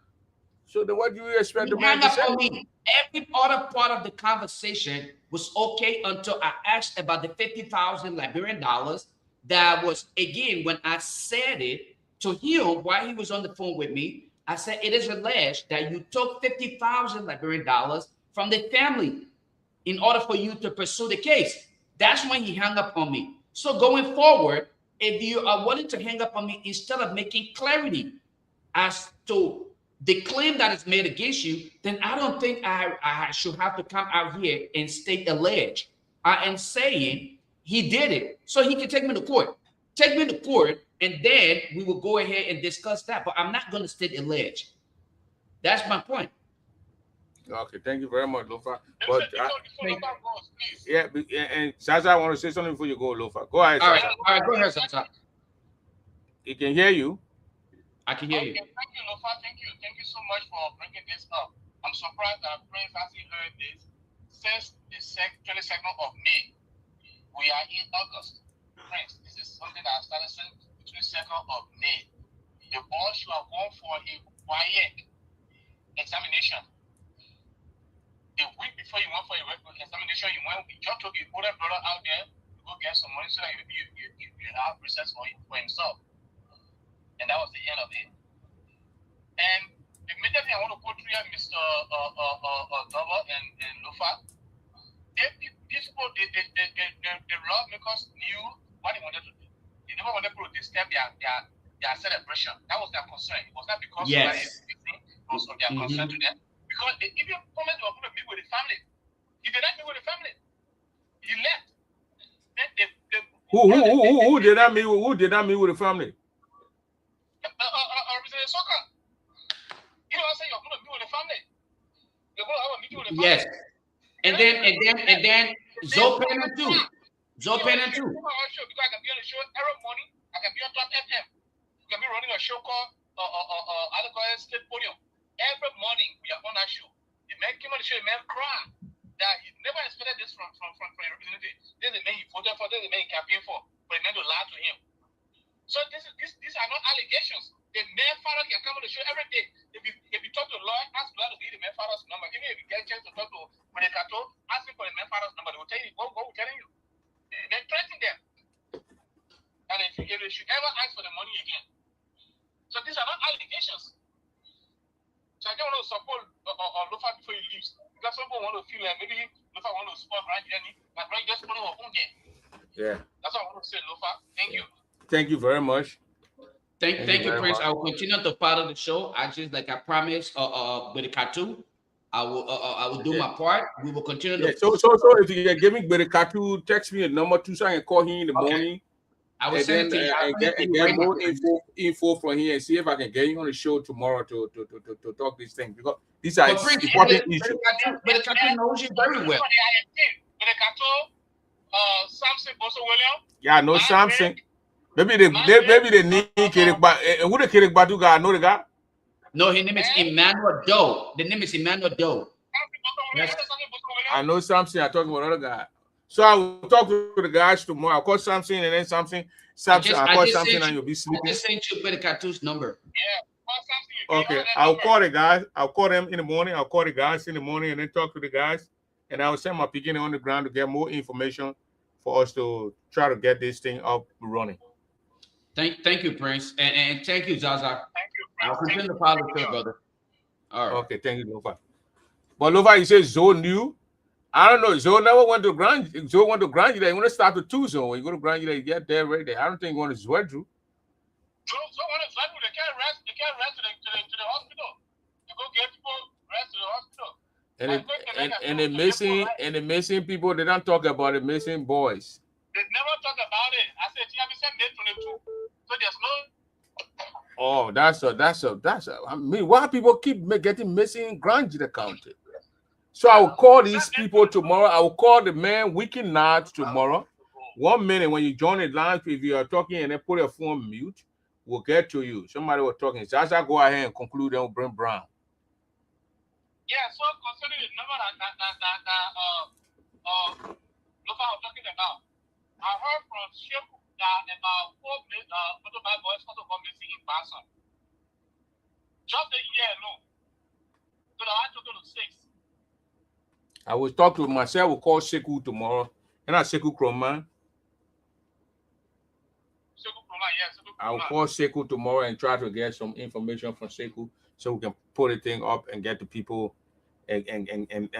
So then, what do you expect the man to say? Every other part of the conversation was okay until I asked about the 50,000 Liberian dollars. That was, again, when I said it to him while he was on the phone with me, I said, it is alleged that you took 50,000 Liberian dollars from the family in order for you to pursue the case. That's when he hung up on me. So going forward, if you are willing to hang up on me instead of making clarity as to the claim that is made against you, then I don't think I should have to come out here and state alleged. I am saying he did it, so he can take me to court. Take me to court, and then we will go ahead and discuss that. But I'm not going to state alleged. That's my point. Okay, thank you very much, Lofa. But and Sasa, I want to say something before you go, Lofa. Go ahead. All right, go ahead, Sasa. He can hear you. I can hear you. Thank you, Lofa. Thank you so much for bringing this up. I'm surprised that Prince hasn't heard this since the 22nd of May. We are in August. Prince, this is something that started since the 22nd of May. The boss should have gone for a quiet examination. The week before you went for a examination, you just took your older brother out there to go get some money so that you have recess for himself. And that was the end of it. And the major thing I want to put through here, Mr. Dover and Lofa, these people, the lawmakers knew what they wanted to do. They never wanted to disturb their celebration. That was their concern. It was not because of it was of their concern to them. Because they even promised they were going to meet with the family. He did not meet with the family. He left. Then Who did not meet with the family? Soccer. You know what I'm saying? You're going to meet with the family. You're going to have a meeting with the family. Yes. And then Zopena too. Zopena too. Because I can be on the show every morning. I can be on Top FM. You can be running a show called State Podium. Every morning we are on that show. The man came on the show, the man cried that he never expected this from a representative. This is the man he voted for, this is the man he campaigned for the man to lie to him. So these are not allegations. The man father can come on the show every day. If you talk to a lawyer, ask the lawyer to give the man father's number. Even if you get a chance to talk to Monekato, ask him for the man father's number. They will tell you what we're telling you. They threaten them. And if they should ever ask for the money again. So these are not allegations. So I don't want to support Lofa before he leaves. Because some people want to feel like maybe Lofa want to support Grand Journey, but Grand just put our own there. Yeah. That's what I want to say, Lofa. Thank you. Thank you very much. Thank you, Prince. I will continue to follow the show. I just, like I promised, with the cartoon, I will do my part. We will continue Yeah, to. so if you can give me Berikatu, text me a number 2 so I can call him in the morning. I will And send then it to you. I'll send it to you get right more now. info from here and see if I can get you on the show tomorrow to talk these things, because these are But Prince, important issues. but the country knows you very well. Samson Bosso William. Yeah, I know Samson. Maybe they need Kirikba. Who the Kirikbatu guy? I know the guy. No, his name is Emmanuel Doe. The name is Emmanuel Doe. I know Samson. I'm talking about another guy. So I will talk to the guys tomorrow. I'll call Samson and then Samson. I'll call Samson and you'll be sleeping. I just sent you Berikatu's number. Yeah. Okay, I'll call the guys. I'll call them in the morning. I'll call the guys in the morning and then talk to the guys. And I will send my beginning on the ground to get more information for us to try to get this thing up running. Thank you, Prince. And thank you, Zaza. Thank you, I'll continue to follow you, brother. All right. Okay, thank you, Lofa. But Lofa, you say Zoe knew. I don't know. Zoe never went to Grand. Zoe went to Grand. You want to start with 2 Zoe. When you go to Grand, you get there right there. I don't think you want to Zwedru. So what is that? They can't rest to the hospital. You go get people rest to the hospital. And the missing people, they don't talk about the missing boys. They never talk about it. I said, yeah, we sent it to them too. So there's no. Oh, that's a. I mean, why people keep getting missing in Grand County? So I will call these people tomorrow. I will call the man Wiki Nod tomorrow. 1 minute when you join the line, if you are talking and then put your phone mute, we'll get to you. Somebody was talking. Zaza, go ahead and conclude and bring Brown. Yeah, so concerning the number that Lofa was talking about, I heard from Sheku that about 4 motorbike boys also gone missing in Boston. Just a year alone. So the I took it to 6. I will talk to myself. We'll call Sheku tomorrow. And I Sheku Kroman. I will call Sheku tomorrow and try to get some information from Sheku so we can put the thing up and get the people. And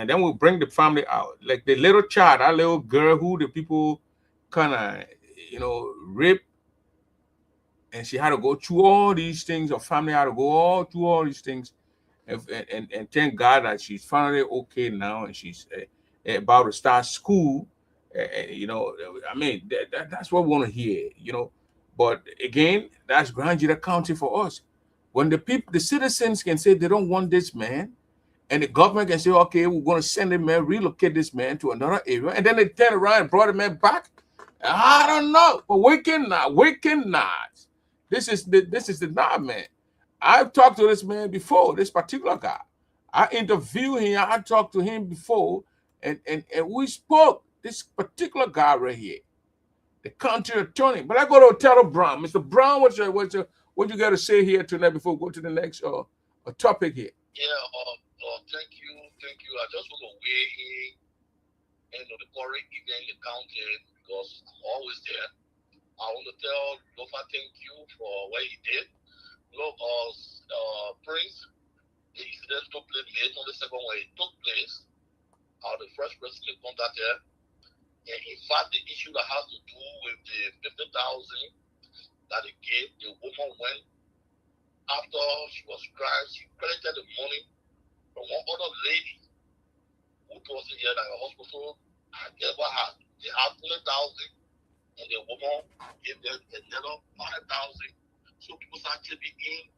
then we'll bring the family out. Like the little child, that little girl who the people kind of, rape. And she had to go through all these things. Her family had to go through all these things. And thank God that she's finally okay now. And she's about to start school. I mean, that's what we want to hear, But again, that's Grand County for us. When the citizens can say they don't want this man, and the government can say, okay, we're going to send him man, relocate this man to another area, and then they turn around and brought the man back. I don't know, but we cannot. This is the Nod man. I've talked to this man before, this particular guy. I interviewed him. I talked to him before, and we spoke. This particular guy right here, the county attorney. But I go to Taylor Brown. Mr. Brown, what you got to say here tonight before we go to the next topic here? Yeah, thank you. I just want to weigh in the current event in the county because I'm always there. I want to tell Lofa thank you for what he did. Look, Prince, the incident took place May 22nd when it took place. The first president contacted. And in fact, the issue that has to do with the 50,000 that he gave, the woman went after she was crying, she credited the money from one other lady who told her here that her hospital had never had. They had 20,000 and the woman gave them another 5,000. So people start chipping in.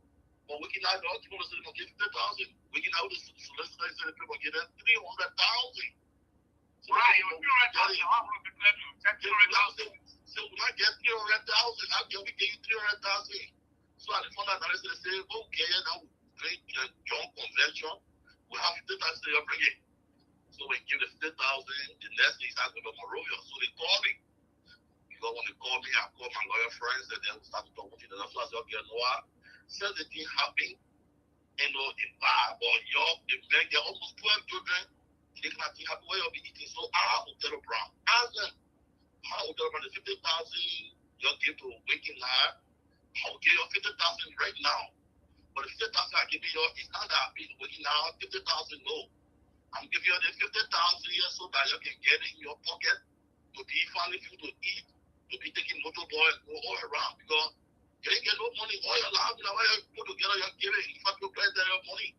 But we can now go to the city and give 50,000. We can now the solicitor and people give them 300,000. So right, you 300,000. So when I get 300,000, I'll give you 300,000. So at the front of that, they say, okay, now we bring the John Convention. We have 50,000 to bring it. So we give the 50,000. The next thing is going to be Monrovia. So they call me. Because when they call me, I call my lawyer friends, and then we start to talk with each other. So I say, okay, Noah, since the thing happened, in Bar or York, they are almost 12 children. They cannot think happy where you'll be eating. So I will tell Brown. Ask them. I will tell Brown the 50,000 you'll give to Waking Life. I'll give you 50,000 right now. But the 50,000 I give you, it's not that I've been working now. 50,000, no. I'm giving you the 50,000 here so that you can get it in your pocket to be finding food to eat, to be taking motorboy and go all around. Because you ain't get no money all your life. You know, when you put together, you're giving. In fact, you pay their money.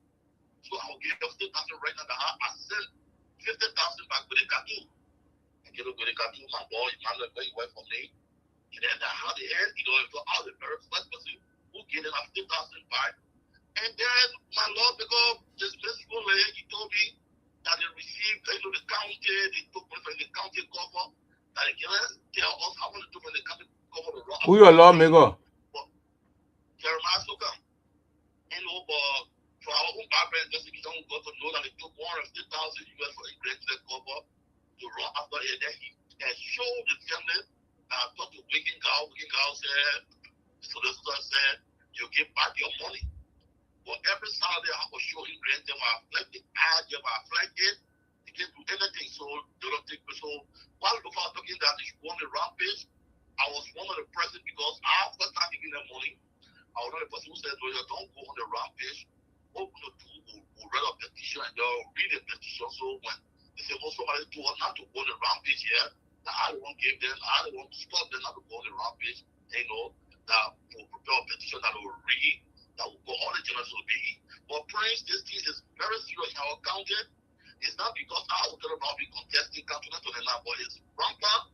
So I'll give you 50,000 right now. I send 50,000 back with the cartoon. I give it with the cartoon, my boy, Emmanuel, where you work for me. And then how the end, I was the very first person who gave them 50,000 back. And then my Lord, because this principal lady, he told me that they received, the county, they took money from the county cover, that they can tell us how much to do from the county cover the rock. Who your lawmaker? Jeremiah Sokam. But for our own background investigation, we got to know that they took $150,000 for a great cover to run after it. Then he showed the family, talked to Wiggin Gal. Wiggin Gal said, so the solicitor said, you give back your money. But every Saturday, I was showing grant them are flagging, they were flagging, they can't do anything, so they don't take me. So while the father talking that they should go on the rampage, I was one of the president because after time giving them money, I was not the person who said, no, you don't go on the rampage. Open the tool, we'll read a petition and they'll read the petition. So when they say, well, somebody told us not to go on the rampage here, that I don't want to give them, I don't want to stop them not to go on the rampage, that will prepare a petition that will read, that will go all the generals will be. But Prince, this thing is very serious in our county. It's not because our children will be contesting county 29, but it's rampant.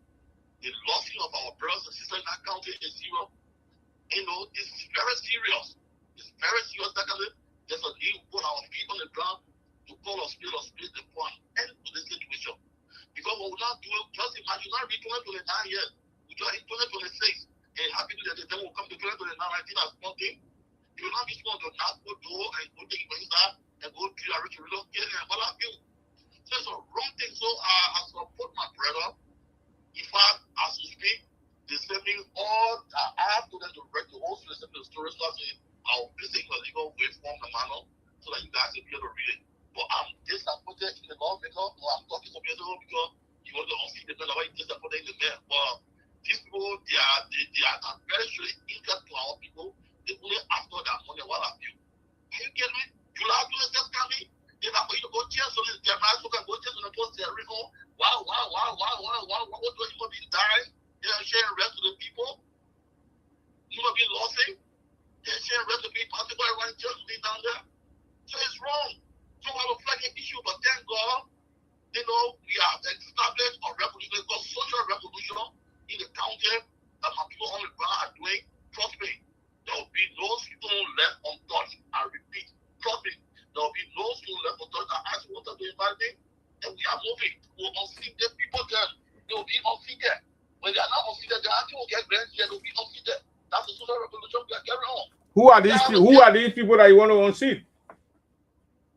The losing of our brothers and sisters in that county is serious. It's very serious. It's very serious. There's a need to put our feet on the ground to call a spade the point end to this situation. Because what we're not doing, just imagine, not reach 2029 yet. We just in 2026. And happy that the devil will come to 2029 and think that's nothing. You will not be small to not go to and go take it inside and go to a rich real get and what have you. So it's a wrong thing. So I support my brother. In fact, as we speak, they send me all I have to them to break the whole system the story. So I say I'll visit the legal way form the manual so that you guys can be able to read it. But I'm disappointed in the lawmaker. I'm talking to people because you want to see the man about disappointed in the man. But these people, they are very sure interest to our people. They only after that money, what have you? Can you get me? You like to just come in? If I'm going to go chase on this Jeremiah, so can go chase on the post there. Wow, what do you want to be dying? They're sharing rest to the people. You want to be losing? They're sharing rest to people. People are running just down there. So it's wrong. So I will flag an issue, but thank God, we have established a revolution, called social revolution in the county that my people on the ground are doing. Trust me. There will be no stone left untouched. I repeat, trust me. There will be no stone left untouched. I asked water to invite me, and we are moving. We will unseated people there. They will be unseated. When they are not unseated, they actually will get grants here. They will be unseated. That's the social revolution we are carrying on. Who are these people that you want to unseat?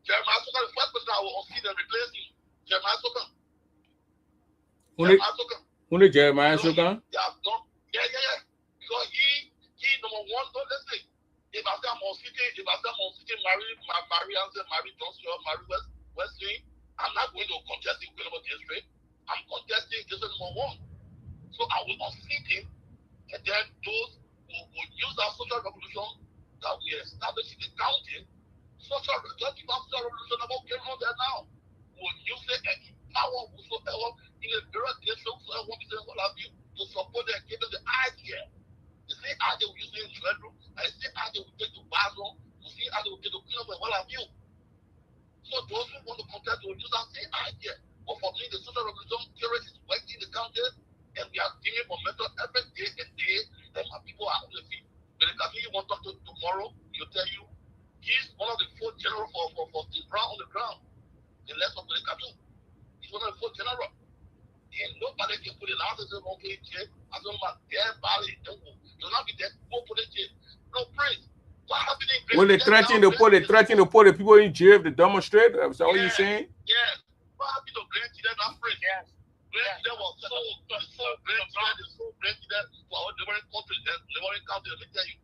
Jeremiah Sokam, the first person I will unseat and replace him. Jeremiah Sokam. Only Jeremiah Sokam? Yeah. Because he number one, don't listen. If I say I'm unseating, Mary Johnson, Mary Wesley, I'm not going to contest him with district. I'm contesting district number one. So I will unseat him, and then those who will use that social revolution that we established in the county, social revolution about getting on there now, will use it and empower whosoever in a very district, whosoever what have you, to support them, give them the idea. The same idea we use in the bedroom, and the same idea we take to bathroom, the same idea we take to clean up and what have you. So those who want to contest will use that same idea. But for me, the social revolution theory is working in the county, and we are giving momentum every day, and my people are on the feet. But the Kafiri won't talk to tomorrow, he'll tell you, he's one of the 4 generals for the brown on the ground. The less of the Kafiri. He's one of the 4 generals. And nobody can put it out as a wrong place, as long as they're valid. You'll not be there, go put it in. No praise. When they threaten to put the people in jail to demonstrate, is that what you're saying? Yes. What happened to Grand Chile, not praise? Yes. That was so great. So great that for our neighboring country, neighboring country, let me tell you,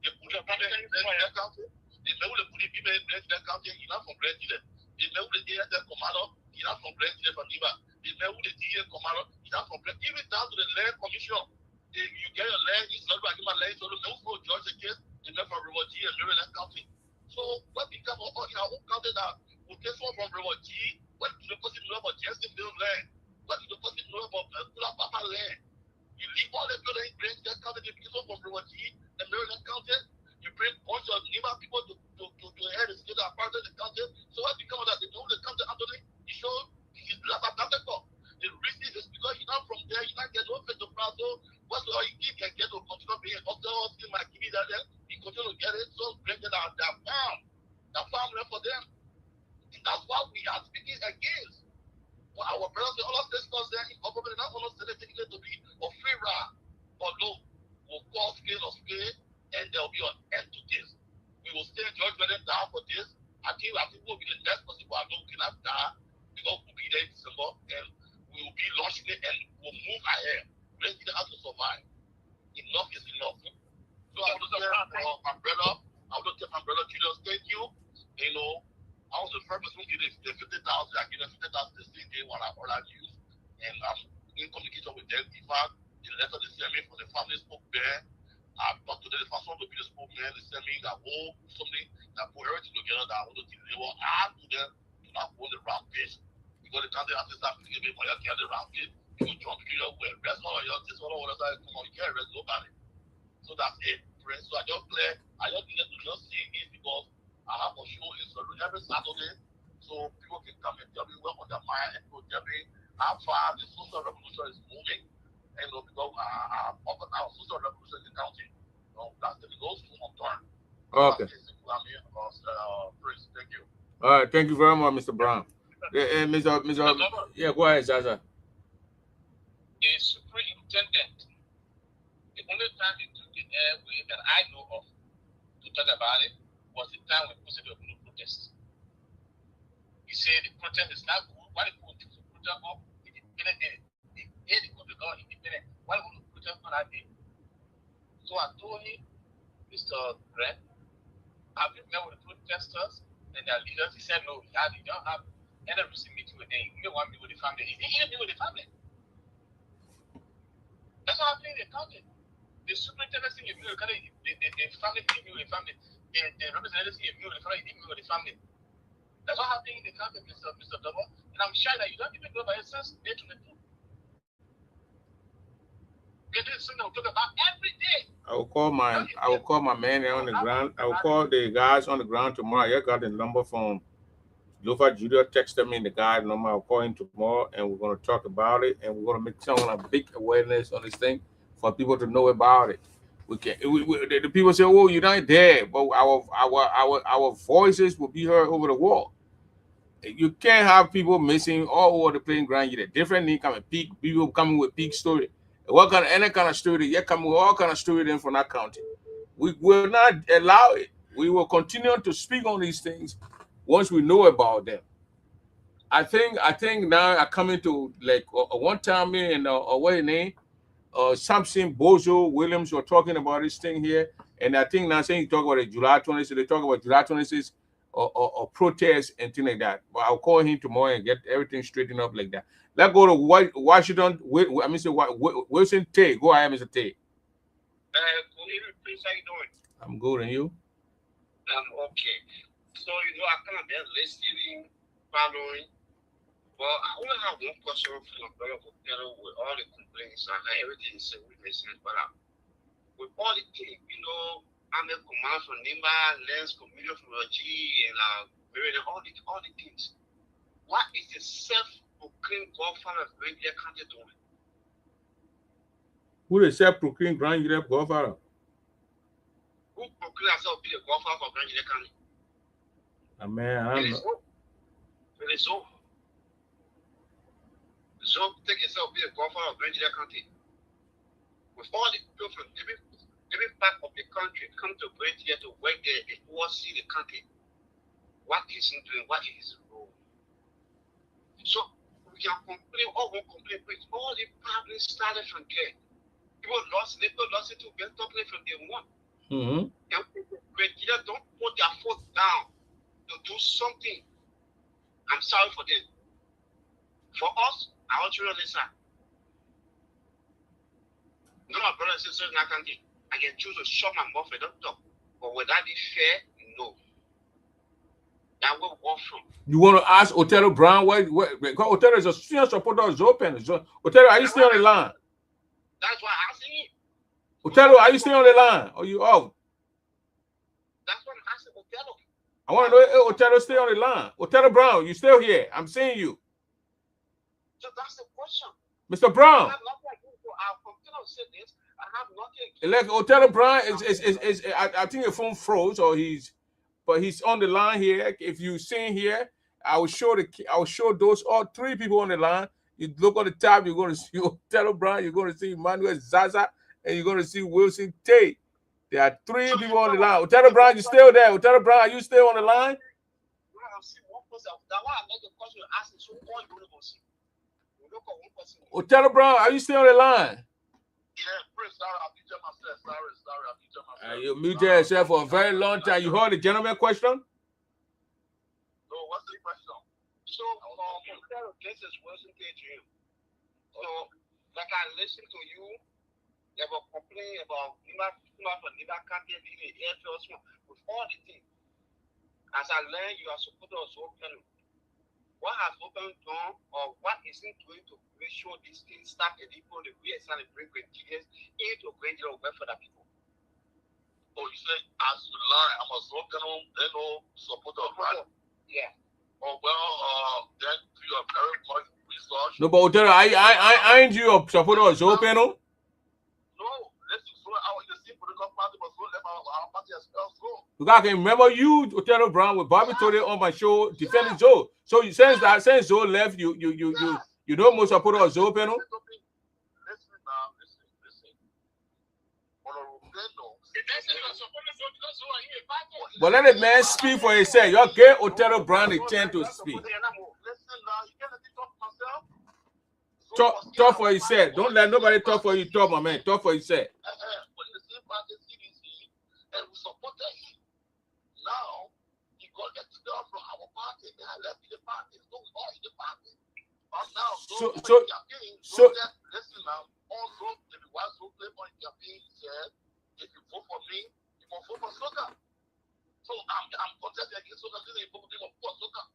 they put the people in their country. They know they put the people in their country. You're not from Grand Chile. They know the DSS commander. You're not from Grand Chile, from Niba. They know the DSS commander. You're not from Grand Chile. Even down to the land commission. If you get your land, you sell back in my land. So they don't go judge the case. They know from River G and Maryland County. So what become in our own county that will take someone from River G? What do the person know about Jacksonville land? What do the person know about Papa land? You leave all the people in Grand Chile County, they pick up from River G and Maryland County. You bring a bunch of Niba people to head the state apartheid in the county. So brothers, all of this stuff there, government not going to say taking it to be a free ride, but no, we'll call scale of scale, and there'll be an end to this. We will stay George Biden down for this. I think we'll be the next person who I know cannot die because we'll be there in December, and we will be launching it, and we'll move ahead. Let's get how to survive. Enough is enough. So I want to tell my brother, Julius, thank you. You know, I was the first person who did the 50,000. I gave them 50,000 the same day when I ordered news. And I'm in communication with them. In fact, the letter they sent me from the family spokesman, I talked to them. The first one to be the spokesman, they sent me that whole something that put everything together that I want to deliver. I asked them to not go the round page. Because the time they have to start giving me money, I can't the round page. You jump to your way. Rest all of your this one or other. Come on, you can't rest nobody. So that's it. So I just play. I just needed to just see it because I have a show in Salute every Saturday. So people can come and tell me what on their mind and tell me how far the social revolution is moving. And because our social revolution in the county. That's the goals on turn. Okay. Praise. Thank you. All right. Thank you very much, Mr. Brown. Mr. Yeah, go ahead, Zaza. The superintendent, the only time he took the airway that I know of to talk about it was the time when people said there was no protest. He said the protest is not good. Why they put the protest up? Independent. They put the law independent. Why they put the protest on that day? So I told him, Mr. Brett, have you met with the protesters and their leaders? He said no, he don't have any recent meeting with them. He didn't want me with the family. He didn't meet with the family. That's what happened in the county. The superintendent thing, the family didn't meet with the family. The representatives didn't meet with the family. He didn't meet with the family. That's what happened in the county, Mr. Double. And I'm sure that you don't even know by yourself. Day to day. This is something we talk about every day. I will call my man on the ground. I will call the guys on the ground tomorrow. I got the number from Lofa Julia texted me the guy's number. I'll call him tomorrow and we're going to talk about it and we're going to make some a big awareness on this thing for people to know about it. We can. The people say, "Oh, you're not there," but our voices will be heard over the wall. You can't have people missing all over the playing ground. You get different thing coming, people coming with peak story. What kind of any kind of story? You come with all kind of story then from that county. We will not allow it. We will continue to speak on these things once we know about them. I think now I come into like one time me and what his name, Samson Bozo Williams were talking about this thing here, and I think now saying you talk about the July 26th, they talk about July 26th or protests and things like that. But I'll call him tomorrow and get everything straightened up like that. Let's go to Washington. Wilson Tay. Go ahead, Mr. Tay. Good evening, Prince. How you doing? I'm good, and you? I'm okay. So, I kind of been listening, following. Well, I only have one question for my brother Otero with all the complaints and everything is witnessing. But with all the things, I'm a command from Nimba, Lens, Communion from Raji, and all the things. What is the self-proclaimed godfather of Grand Gila County doing? Who the self-proclaimed Grand Gila godfather? Who proclaimed himself to be the godfather for Grand Gila County? Man, I don't know. It is so. So take yourself to be the godfather of Grand Gila County. With all the people from every part of the country come to Grand Gila to work there and oversee the country. What is he doing? What is his role? So we can complain, all we complain, but all the problems started from there. People lost it to get talking from day one. Mm-hmm. And when Gila don't put their foot down to do something, I'm sorry for them. For us, our children listen. No, my brother and sisters in that country, I can choose to shut my mouth and don't talk. But would that be fair? No. That will walk from. You want to ask Otero Brown because Otero is a senior supporter of Zopen. Otero, are you still on the line? That's why I'm asking you. Otero, are you still on the line? Or you off? That's what I'm asking Otero. I want to know if Otero stay on the line. Otero Brown, you still here? I'm seeing you. So that's the question. Mr. Brown. I have nothing against I'll continue to say this. I have nothing Like against Otero Brown is I think your phone froze or he's on the line here. If you see here, I will show those all three people on the line. You look on the top, you're going to see Othello Brown, you're going to see Emmanuel Zaza, and you're going to see Wilson Tate. There are 3 people on the line. Othello Brown, you still there? Othello Brown, are you still on the line? Othello Brown, are you still on the line? Yeah, Prince, sorry, I muted myself. Sorry, I muted myself. You muted yourself for a very long time. You heard the gentleman question? No, what's the question? So, this is Wilson Tate to you. So, like I listened to you, you were complaining about Niba County being an air force with all the things. As I learned, you are supported of Open. What has Open done, or what is it doing to make sure these things start and people the way it's going to bring Grenadiers into Grenadier work for the people? Oh, you say, as you learn, I'm a Open, supporter of right? Yeah. Oh, well, then you are very much research. No, but Othello, I ain't you a supporter of Open? No, let's just throw out the same political party, but so let our party as well go. Because I can remember you, Othello Brown, with Bobby Today on my show defending Zoe. So you since Zoe left, you know more supporter of Zoe Penal? Listen now, listen. But let the man speak for himself. You give Othello Brown the chance to speak. Listen now, you can't talk myself. Talk for yourself. Don't let nobody talk for you. Talk, my man. Talk for yourself. And we supported him. Now, he got that stuff from our party. They have left the party. So we all in the party. But now, listen now. Also, if you want to play on campaign, he said, if you vote for me, you will vote for Soka. So I'm contesting against Soka. So they vote for Soka.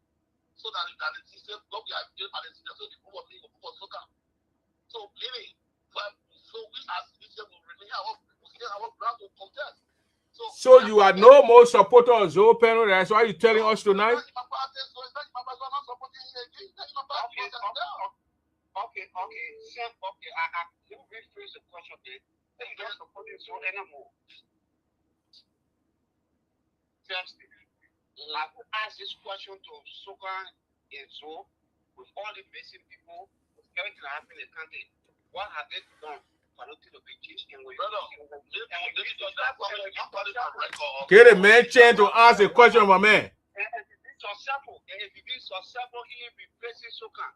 So that the system, God, we are given by the system. So the vote for me, will vote for Soka. So meaning, so we as system will remain our ground to contest. So you are no more supporter of Zoe Penal. That's why you're telling us tonight. Okay. You rephrase the question there. You don't support Zoe anymore. Seriously, I will ask this question to Soka and Zoe with all the missing people, with everything that happened in the country. What have they done? Get a man chance to ask a question, my man. And if it's successful, in replacing Soka,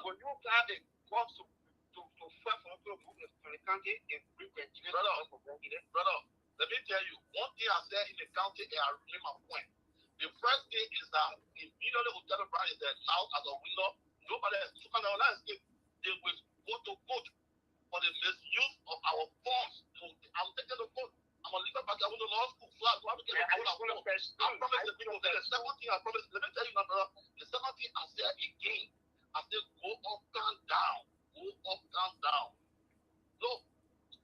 when you have the cost to fight for the country and bring brother, let me tell you, one thing I said in the county, and I remember my point. The first thing is that immediately Othello Brown is out as a winner. Nobody else, they will go to court for the misuse of our funds. I'm taking the vote. I'm a legal back. I went to law school, so I have to get a vote. I promise the people that the second thing I promise. Let me tell you, my brother. The second thing I said again, I said go up, down. Look,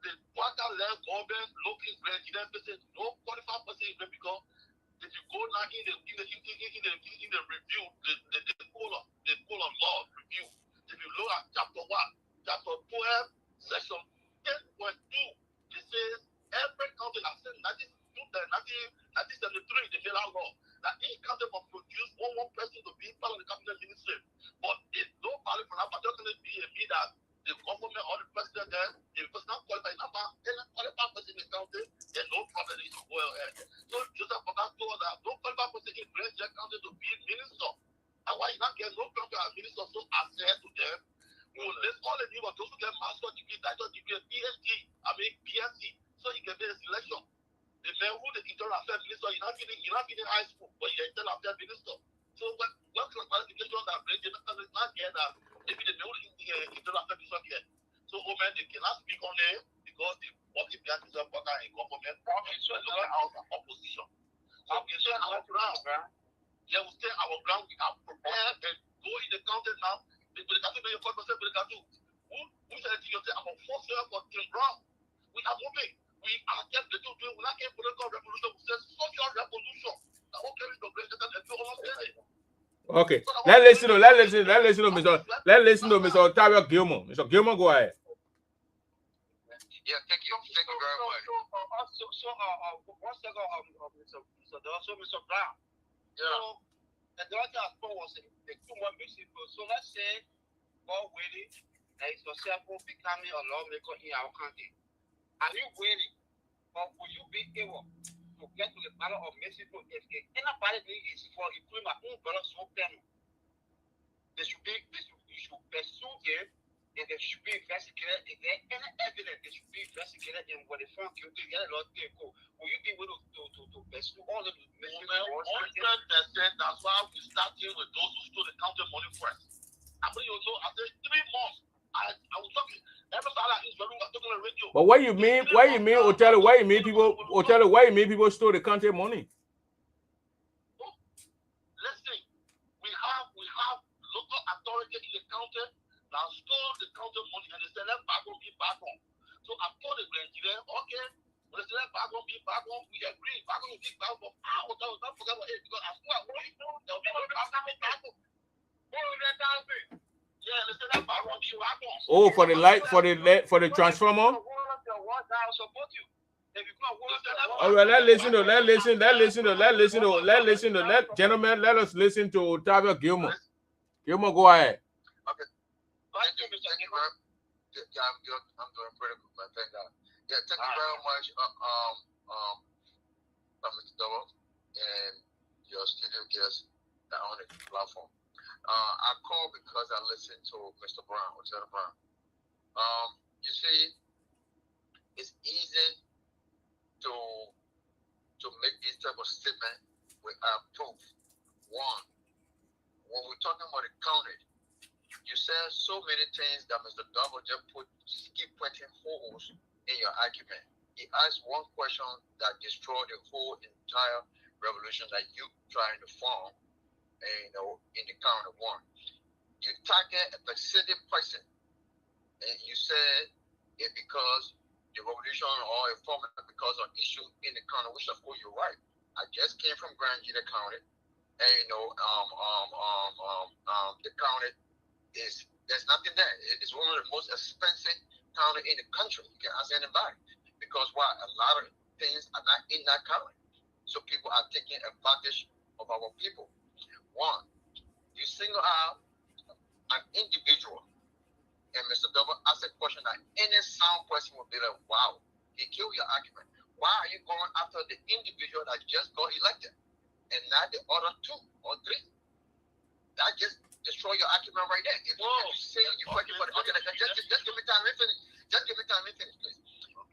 the quarter left government looking great. You don't say no 45% because if you go now in the review, the colon law review. If you look at chapter 1, chapter 12. Section 10.2, it says every county that since 1973, the federal law, that each county must produce one person to be part of the cabinet ministry. But it's no value for that, but there can be a mean that the government or the president there, if the person not qualified, any qualified person in the county, then no problem is to go ahead. So Joseph Boga told that no qualified person in Grand County to be minister. And why you not get no qualified minister, so I said to them, let's call it those who get master's degree, bachelor's degree, BSc, so you can be a selection. The man who the internal affairs minister, you're not getting high school, but you're internal affairs minister. So what qualification that brings you is not here that maybe the internal affairs minister here. So man, they cannot speak on it because the working behind this worker in government. So look at our opposition. So we say our ground. Yeah, we say our ground. We are prepared and go in the county now. Who said I'm a force for Tim Brown? We are moving. We are just the two doing. We're not a political revolution. We say social revolution. Okay. Let's listen to Mr. Otavio Gilmore. Mr. Gilmore, go ahead. Yeah, thank you very much. Mr. Brown. Yeah. The daughter of Paul was the 2 1 people. So let's say God willing, and is successful becoming a lawmaker in our country. Are you willing, or will you be able to get to the ballot of Mexico if anybody needs for including my own brother so family? You should pursue them, and they should be investigated. If there any evidence, they should be investigated, and when they found guilty, get a lot of go. Will you be willing to pursue all of the 100%. That's why we starting with those who stole the county money first. I mean, you know, after 3 months, I was talking. Every time I was talking on the radio. But what you mean? What you mean, Othello? What you mean people? Othello, what you mean people stole the country money? Listen, we have local authority in the county that stole the county money and they said let back on be back on. So I told the Nigerian, okay, when they said let back on be back on, we agree, back on be back on. I was not forget about it because I swear what you know, they'll be back on. Yeah, they said let back on be back on. Oh, for the light, for the transformer. All right, gentlemen, let us listen to Otavio Gilmore. Gilmore, go ahead. Okay. Thank you, Mr. Gilmore. Yeah, I'm doing pretty good, man. Thank God. Yeah, thank you very much, Mr. Double, and your studio guests that on the platform. I called because I listened to Mr. Brown, Othello Brown. You see, it's easy to make this type of statement without proof. One, when we're talking about the county, you said so many things that Mr. Double just keep pointing holes in your argument. He asked one question that destroyed the whole entire revolution that you trying to form, and, in the county one. You target a specific person, and you said it because the revolution or a form because of issue in the county, which of course you're right. I just came from Grand Gila County, and the county there's nothing there. It's one of the most expensive county in the country. You can ask anybody because why? A lot of things are not in that county, so people are taking advantage of our people. One, you single out an individual, and Mr. Double asked a question that any sound person would be like, wow, he killed your argument. Why are you going after the individual that just got elected and not the other 2 or 3? That just destroy your argument right there. If you say you're fighting for the just give me time to finish. Just give me time to finish, please.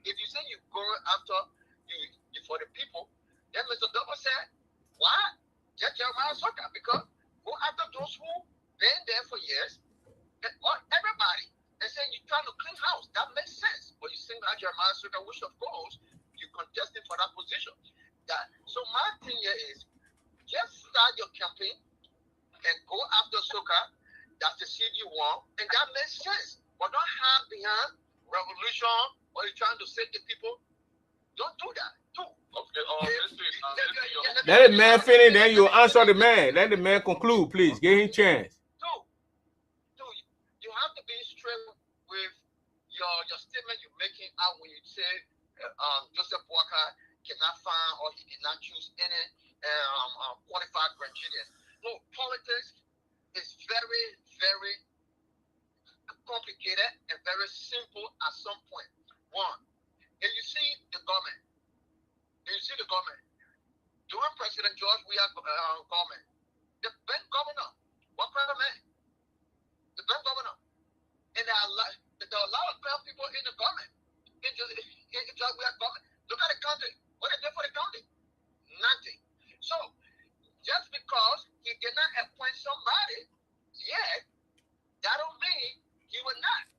If you say you're going after you for the people, then Mr. Double said, why? Just Jeremiah Soccer, because go after those who been there for years, and everybody, and saying you're trying to clean house. That makes sense. But you single out Jeremiah Soccer, which of course you're contesting for that position. So my thing here is just start your campaign and go after Soccer. That's the seed you want, and that makes sense. But don't hide behind revolution or you're trying to save the people. Don't do that. Let the man finish, then you answer the man. Let the man conclude, please. Give him a chance. Two, you have to be straight with your statement you're making out when you say Joseph Walker cannot find or he did not choose any qualified Granadians. No, politics is very, very complicated and very simple at some point. One, if you see the government, during President George Weah government, the bank governor, what kind of man? The bank governor. And there are a lot of brown people in the government, in George Weah government. Look at the country. What they did for the county? Nothing. So, just because he did not appoint somebody yet, that don't mean he would not.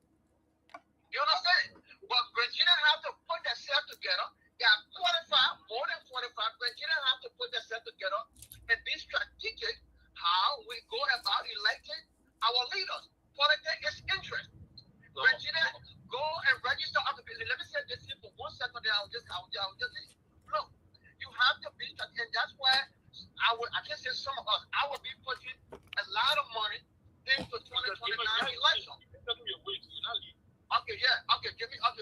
You understand? But Virginia have to put themselves together. They are qualified, more than qualified. Virginia have to put themselves together and be strategic how we go about electing our leaders. Politics is interest. Virginia, go and register. Let me say this here for 1 second. I'll just leave. Look, you have to be, and that's why I can say some of us, I will be putting a lot of money into 2029 election.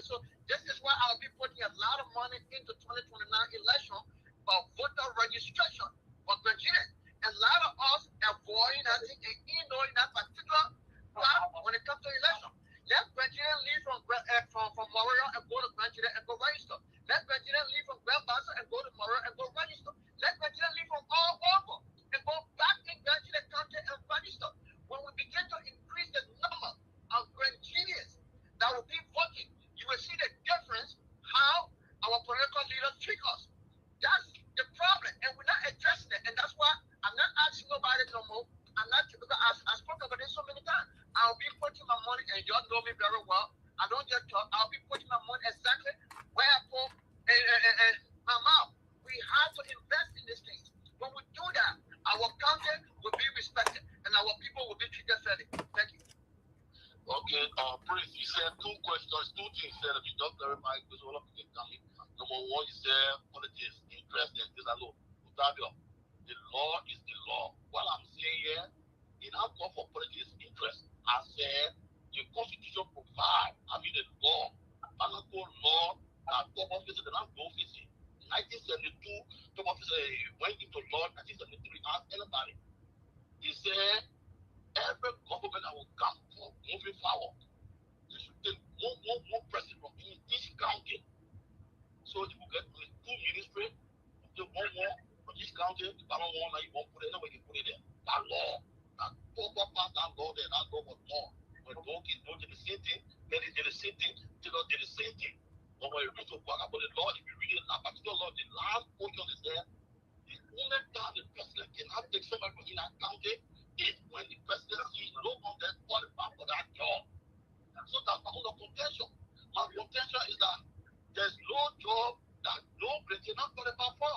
So this is why I'll be putting a lot of money into 2029 election for voter registration for Virginia. A lot of us avoiding that, in that particular when it comes Let Benjamin leave from Moria and go to Benjamin and go register. Let Benjamin leave from Grand Bassa and go to Moria and go register. Let Benjamin leave from all over and go back in Benjamin County and register. When we begin to increase the number of Grangians that will be voting, you will see the difference how our political leaders treat us. That's the problem, and we're not addressing it. And that's why I'm not asking nobody no more. I'm not, because I spoke about this so many times. I'll be putting my money, and y'all know me very well. I don't just talk. I'll be putting my money exactly where I put my mouth. We have to invest in these things. When we do that, our county will be respected, and our people will be treated fairly. Thank you. Okay, Prince, you said two questions, two things said. If you just clarify, because all of you coming. Number one, you said politics, interest, and this and that. The law is the law. What I'm saying here, in our call for politics interest, I said the Constitution provides, the law, another law, that top officer, the land officer, 1972, top officer went into law 1973, ask anybody. He said, every government that will come for moving forward, they should take one president from each county. So you will get two ministries, take one more from each county, the bottom one that you won't put it, anyway you put it there. That law, that proper part, that law there, that law was more. When Donkey don't do the same thing, then they did the same thing, they don't do the same thing. But when you read the book about the law, if you read it, that particular law, the last portion is there. The only time the president cannot take somebody from in that county is when the presidency is no longer qualified for that job. So that's my own contention. My contention is that there's no job that no president not qualified for.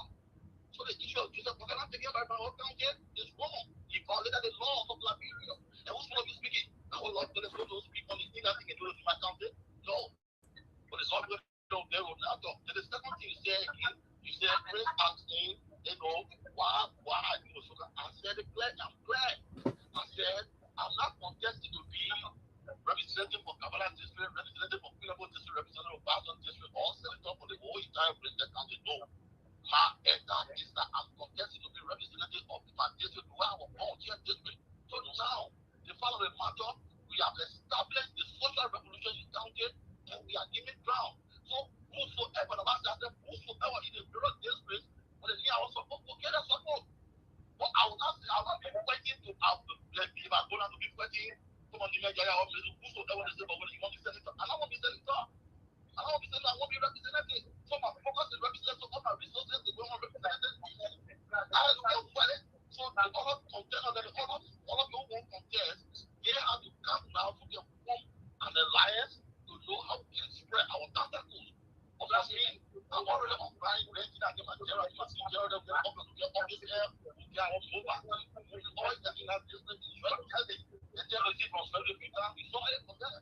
So the issue of Jesus Christ not taken by my own county is wrong. He violated the law of Liberia. And who's going to be speaking? Now, Lord, going to speak on the thing that he can do in my county? No. But it's all going to they will not talk. Then the second thing you said again, you said, Prince asked me, why you so I said, I'm glad. I said, I'm not contesting to be representative for Kabbalah district, representative for Pinnacle district, representative of Boston district, or senator for the whole entire president county. No. My answer is that I'm contesting to be representative of my district, where I was born here district. So now, the following matter, we have established the social revolution in county, and we are giving ground. So whosoever, the master said, whosoever in the bureau district, when they are also get us support. But I will not be fighting to have the if I'm going to be fighting some of the media or whosoever is about whether you want to be senator. I don't want to be senator. I don't want to be senator, I want to be representative. So my focus is representative of my resources, the women representative. So the other contenders, all of you who won't contest, they have to come now to get form an alliance to know how we can spread our tentacles. Obviously, I'm already on flying, renting, I get my Gerald, they're up here, we are over. All that in that business is very heavy. The Gerald is from Federal Peter, we saw it from there.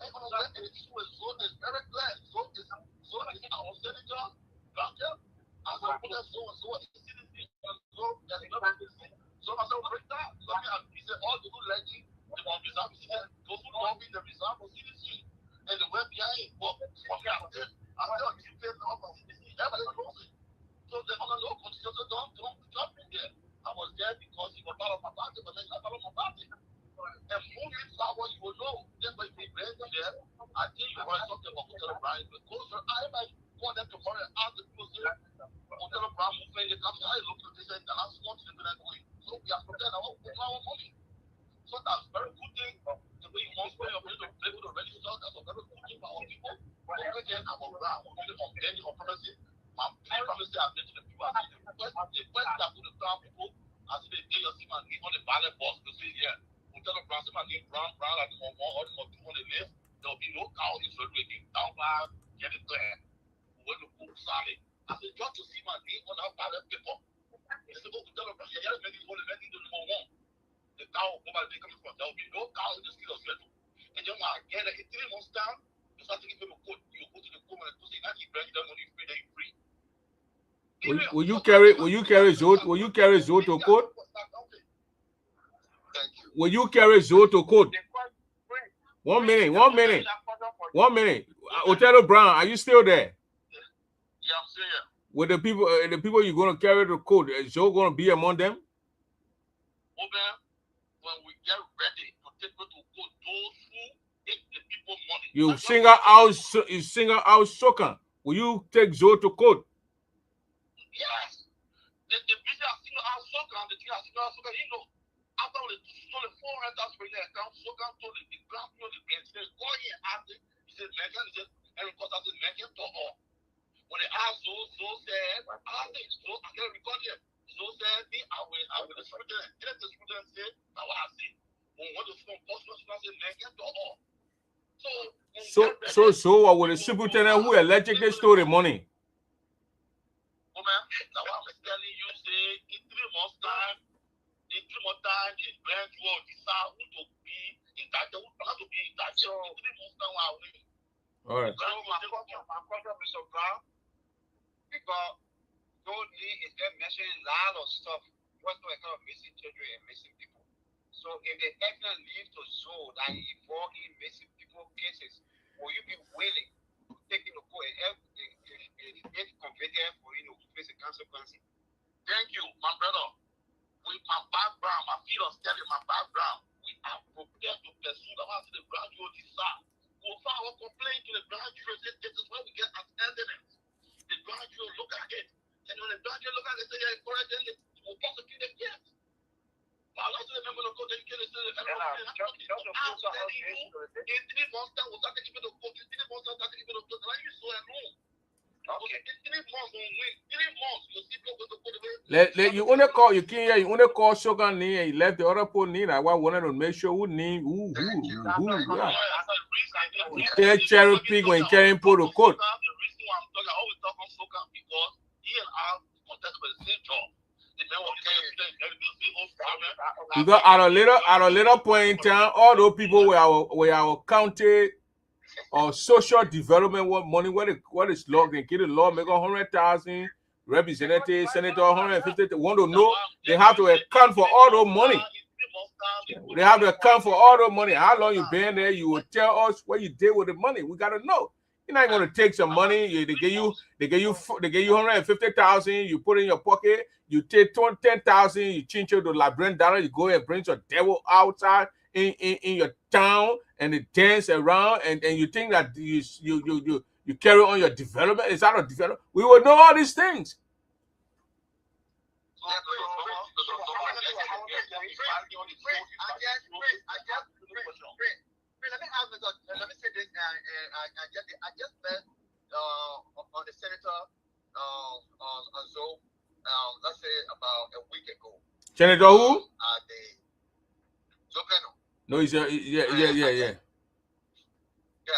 And on that, and the issue is so is very clear. So is our senator, Doctor, as a so is citizen, so there's another thing. So I said, break that. He said, all the good lady, the one reserve, those who love in the reserve for CDC. And the web behind, but from here, I said, you pay the offer of CDC, everybody knows it. So the other law constitution don't jump in there. I was there because he was part of my party, but then not part of my party. And moving forward, you will know. Then when you bring them there, I think you write something about Hotel Brian, because I might want them to worry and ask the people here, Hotel Brian movement, they come here, I look at this and the last one to the way. So we are prepared our money. So that's a very good thing. The way you want to play with the register, that's a very good thing for our people. But again, I'm on ground, I'm really on any opportunity. My promise I've been to the people, I see the first that to the town people, I see the day you see my name on the ballot box, you see here, Hotel Brown, see my name Brown, like the one or the two on the list, there will be no cow in Federal again. Down by, get it clear. When the book solid. I said, just to see my name on that ballot paper. It's the book Hotel Brown, yeah, maybe it's only making the number one. The cow, nobody coming from, there will be no cow in the state of Federal. And then when I get it, in 3 months down, you start taking people code, you go to the government and say, now you bring them when you free, then you free. Will you carry Zoto code? Will you carry Zoto code? 1 minute. Othello Brown, are you still there? Yeah, I'm still here. With the people you're going to carry the code, is Joe going to be among them? When we get ready to take people to code, those who take You single out soca. Will you take Zoe to court? Yes. The business has seen our soccer and the thing has seen our soccer. You know, after they stole the 400,000 per year account, soccer told the ground floor the bank said, go here after. He said, Megan, he said, and of course, I said, Megan, to all. When they asked Zoe said, I think Zoe, I can't record here. Zoe said, I will distribute them. And the student said, now I see. When one of the students said, Megan, to all. So what will the superintendent who allegedly stole the money? Now I'm telling you, say in 3 months' time, the branch will decide who to be indicted, who not to be indicted. So 3 months' time, I will. All right. So my question, Mr. Brown, because don't need is just mentioning a lot of stuff. What's the kind of missing children and missing people? So if they actually leave to show that involved in missing people cases, will you be willing to take him to court and help if convicted for to face the consequences? Thank you, my brother. With my background, my feet are steady, my background, we are prepared to pursue the house of the grand jury decide. We'll file a complaint to the grand jury. This is where we get as evidence. The grand jury look at it. And when the grand jury look at it, say they're correct, then they will prosecute them, yes. Now, let's remember the court dedicated to the in 3 months' time, we'll start taking people to court. In 3 months' time, we'll start taking people to court. Why are you so alone? Okay. In 3 months, we'll win. 3 months, you'll see people to court. You only call, you can't hear, you only call Shogun knee and you left the other poor knee. I wanted to make sure who name, who. Yeah. Cherry pig when carrying put to court. The reason why I'm talking, I always talk on Shogun because he and I contest with the same job. Because at a later point in time, all those people were our county or social development money, what is law, they get a law, make 100,000 representatives, senator 150, want to know, they have to account for all those money. They have to account for all the money. How long you been there? You will tell us what you did with the money. We gotta know. You're not gonna take some money. They give you 150,000. You put in your pocket. You take 10,000. You change it to $1,000. You go and bring your devil outside in your town and they dance around and you think that you carry on your development. Is that a development? We will know all these things. Let me say this. I just met on the senator Zoe, let's say about a week ago. Senator who? No, he's yeah. Yeah,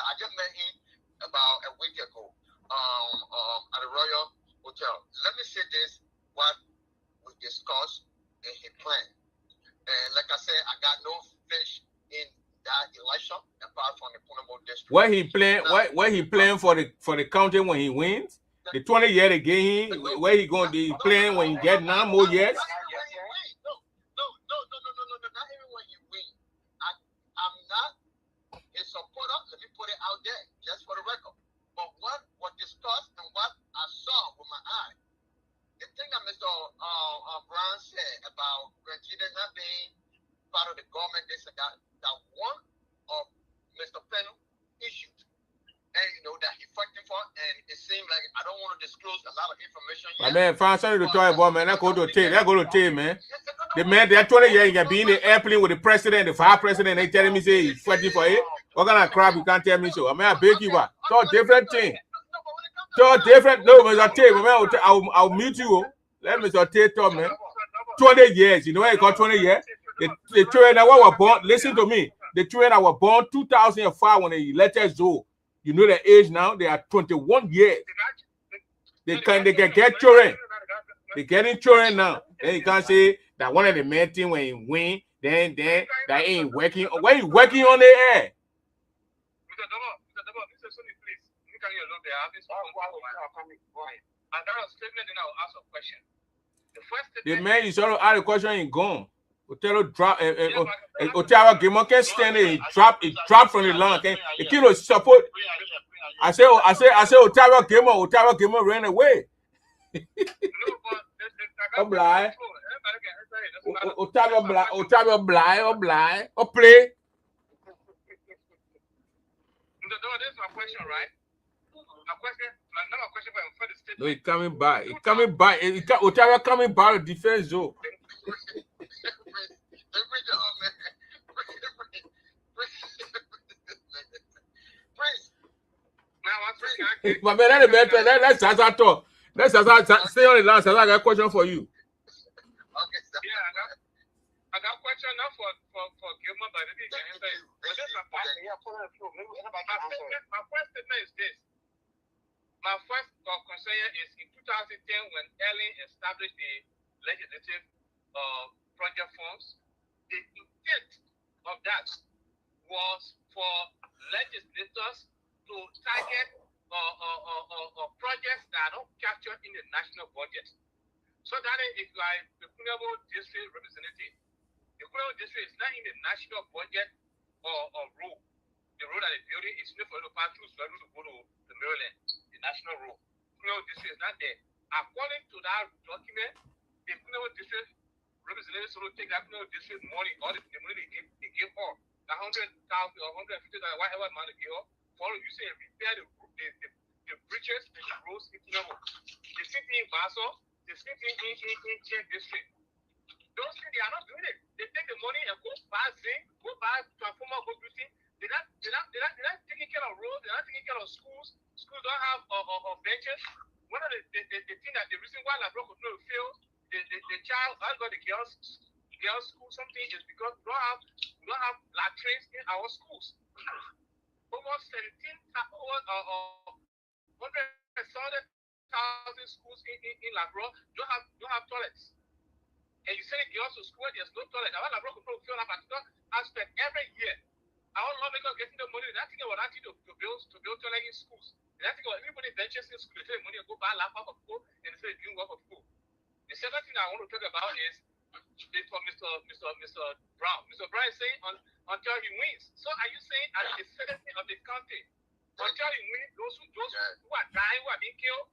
I just met him about a week ago at the Royal Hotel. Let me say this, what we discussed and he planned. And like I said, I got no fish in that election apart from the Punamo district. What he playing for the county when he wins? The 20 year they gave him, where he going to be playing when he get 9 more years? No, not even when you win. I'm not a supporter, let me put it out there, just for the record. But what was discussed and what I saw with my eye, the thing that Mr. Brown said about Granjita not being part of the government, this and that one of Mr. Pennell issues. And you know that he fighting for, and it seemed like I don't want to disclose a lot of information yet. My man, find something to talk about, man. That go to tape, man. The man, they're 20 years, you can be in the airplane with the president, the vice president, they telling me say he's fighting for it. What kind of crap you can't tell me so? I mean, I beg you what? Talk different thing. Talk different. No, Mr. Tate, man, I'll mute you. Let Mr. Tate talk, man. 20 years. You know why you got 20 years? The children that were born, listen to me. The children that were born 2005 when they elected Zoe. You know their age now, they are 21 years. They can get children. They're getting children now. Then you can't say that one of the main things when you win, then that ain't working. Why you working on the air? The man you sort of ask a question ain't gone. Otero drop. Otero Gamer can't stand it. It drop from the line. It can't support. I say Otero Gamer ran away. Oblige. Otero blind. Or play. This is my question, right? My question for the state. No, he's coming back. He's coming back. Ottawa coming back to defense zone. My man, let's talk. Let's stay on the line. I got a question for you. Okay, sir. Yeah, I got a question not for Gilman, but it is my first statement is this. My first concern is in 2010 when Ellen established the legislative project funds. The intent of that was for legislators to target projects that are not captured in the national budget. So that if you are the Kunabo district representative, the Kunabo district is not in the national budget or road. The road that they're building is not for the pass through to go to the Maryland, the national road. Kunabo district is not there. According to that document, the Kunabo district representatives will take that Kunabo district money, all the money they give her, the 100,000 or 150,000, whatever amount they give her, for you say repair the bridges and the roads in Kunabo. The city in Basso, the city in Chen district. Those things, they are not doing it. They take the money and go buy zinc, go buy transformer, go do things. They're not taking care of roads. They're not taking care of schools. Schools don't have benches. One of the thing that the reason why Labrador could not fail the child has got the girls school something is because we don't have latrines in our schools. Over 100,000 schools in Labrador don't have toilets. And you send girls to school, there's no toilet. I want Labrador control feel that particular aspect every year. Our lawmakers getting the money. They're not thinking about that to build toilet in schools. They're not thinking about everybody benches in school. They take money and go buy laptop of school and they say doing work of school. The second thing I want to talk about is for Mr. Brown. Mr. Brown is saying until he wins. So are you saying as the secretary of the country, until he wins, those who are dying, who are being killed,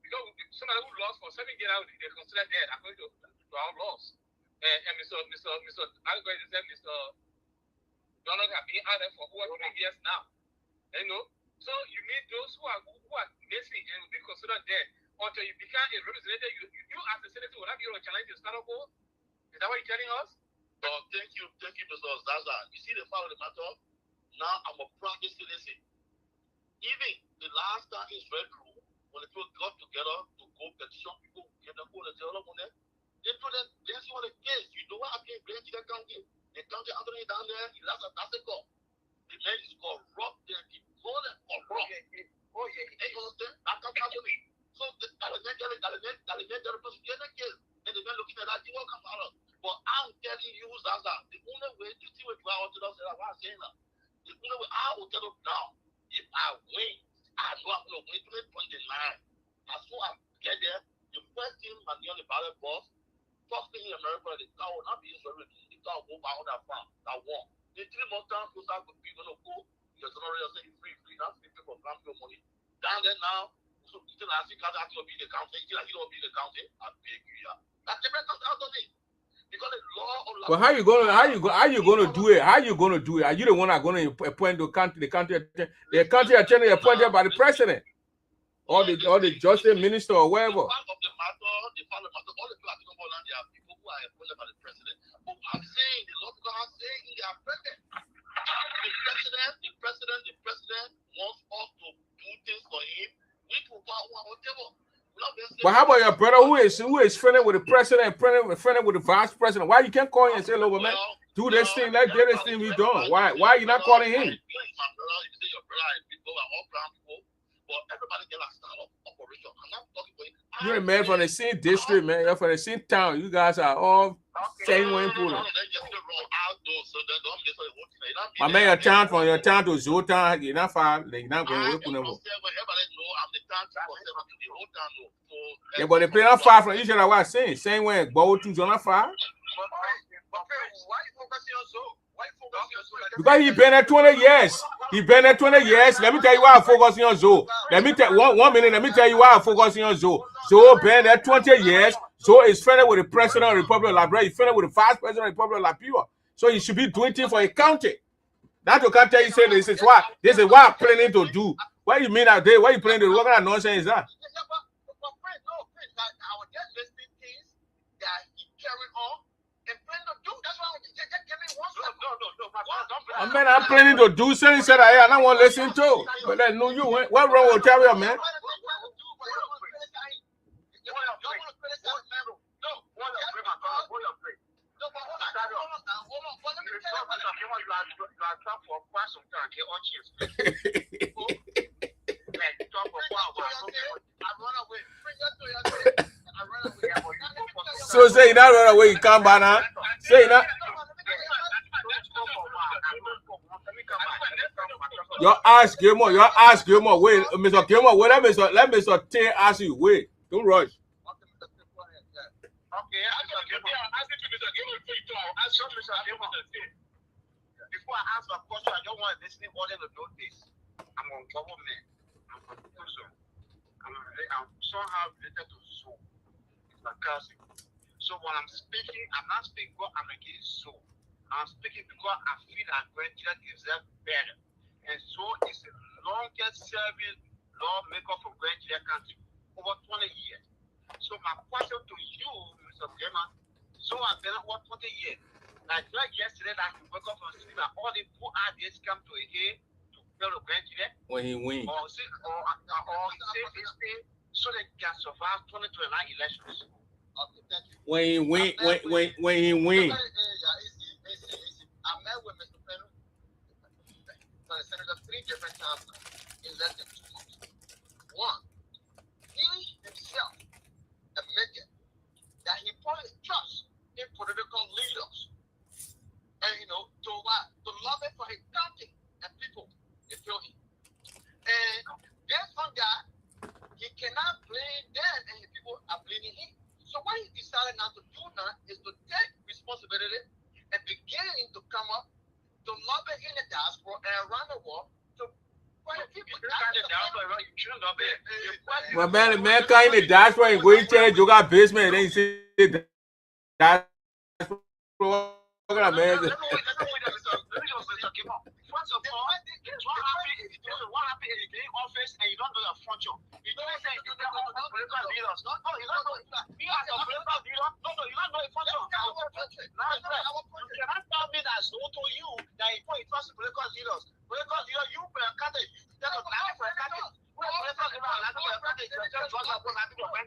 because somebody who lost for 7 years now, they consider dead according to our laws. And Mr. Donald have been out there for over 3 years now. You know, so you mean those who are missing and will be considered dead until you become a representative. You as a senator will not be able to challenge the status quo. Is that what you're telling us? Thank you, Mr. Zaza. You see the fact of the matter? Now I'm a practice citizen. Even the last time Israel grew, when the people got together to go petition people, get them go to jail, they told them, this is what the case. You know what happened in the county? The county Anthony down there, he lost a tassel. The man is corrupt, the opponent corrupt. Oh, yeah. And you understand? That can't happen. So the person get a case. And the man looking at that, he won't come out. But I'm telling you, Zaza, the only way to see what I want to do, the only way I will tell them now, if I win, I know I'm going to win 2029. As soon as I get there, the first thing on the ballot box, first thing in America, the car will not be Israeli. The car will go by on that farm. That one. The 3 months time, those are going to go. You're going to say free. That's the people from your money. Down there now, so you can ask you, can that be the county? You don't be the county. I beg you, yeah. That's the best out of it. Because the law of But how you gonna do it? How you gonna do it? Are you the one that's gonna appoint the country attorney appointed by the president or the justice minister or whatever? The fact of the matter, all the people are talking about now, there are people who are appointed by the president. But I'm saying the law people are saying they are president. The president wants us to do things for him. We will buy whatever. But how about your brother who is friendly with the president, friendly with the vice president? Why you can't call him and say, "Look, man, do this thing, let's get this thing we done"? Why are you not calling him? My brother, you say your brother and people are all brown people, but everybody get a style of operation. I'm not talking for you. You're a man from the same district, man. You're from the same town. You guys are all same way people. My man, your town to Zoltan, you're not far. You're not going to work with them. Yeah, but they play not far from each other. What I'm saying, same way, both two are not far. Because he been there 20 years. Let me tell you why I'm focusing on Zoe. Let me tell one minute. Let me tell you why I'm focusing on Zoe. Zoe been there 20 years. Zoe is friendly with the president of the Republic of Liberia. He's friendly with the vice president of the Republic of Liberia. So he should be doing things for a county. That you can't tell you say this is what I'm planning to do. What you mean that day? What you planning to do? What kind of nonsense is that? Yeah, but friend, like I was just listening things that he carried on and planning to do. That's why just give me 1 second. No. Man, I'm planning to do something said I don't want to listen to. But then no, you went. What wrong with Terry, man? So say that run away, you come back now. Say that. Your ass Gilmore, Wait, Mr. Gilmore, wait, let Mr. T ask you. Wait, don't rush. Before I ask my question, I don't want to listen more than the notice. I'm on government. I'm on Zoom. I'm somehow related to Zoom. It's my cousin. So when I'm speaking, I'm not speaking because I'm against Zoom. I'm speaking because I feel that Nigeria deserves better. And so it's the longest serving lawmaker for Nigeria country, over 20 years. So my question to you, Mr. Bremer, so I've been over 20 years. Like yesterday, like you wake up and see that all the poor ideas come to a head to fellow Nigeria. When he win. Or say they stay so they can survive 2029 elections. Okay, thank you. When he win. I met with Mr. Penn, Senator 3 different times in less than 2 months. One, he himself admitted that he put his trust in political leaders. And to love it for his country and people, they feel him. And there's one guy, he cannot blame them and his people are blaming him. So what he decided not to do now is to take responsibility and begin to come up to lobby in the diaspora and around the world to find people. Well, man, kind of diaspora and going to you got basement and then you say diaspora. What kind of man? First of all, what happened in the office and you don't know your function. You don't say you don't know political leaders. No, you don't know. You are a political leader. No, you don't know your function. You cannot tell me that so to you that you put trust political leaders. Political leader, you for a candidate, you tell us like for a candidate. Political leader, like for a candidate, you tell us like for a candidate. Why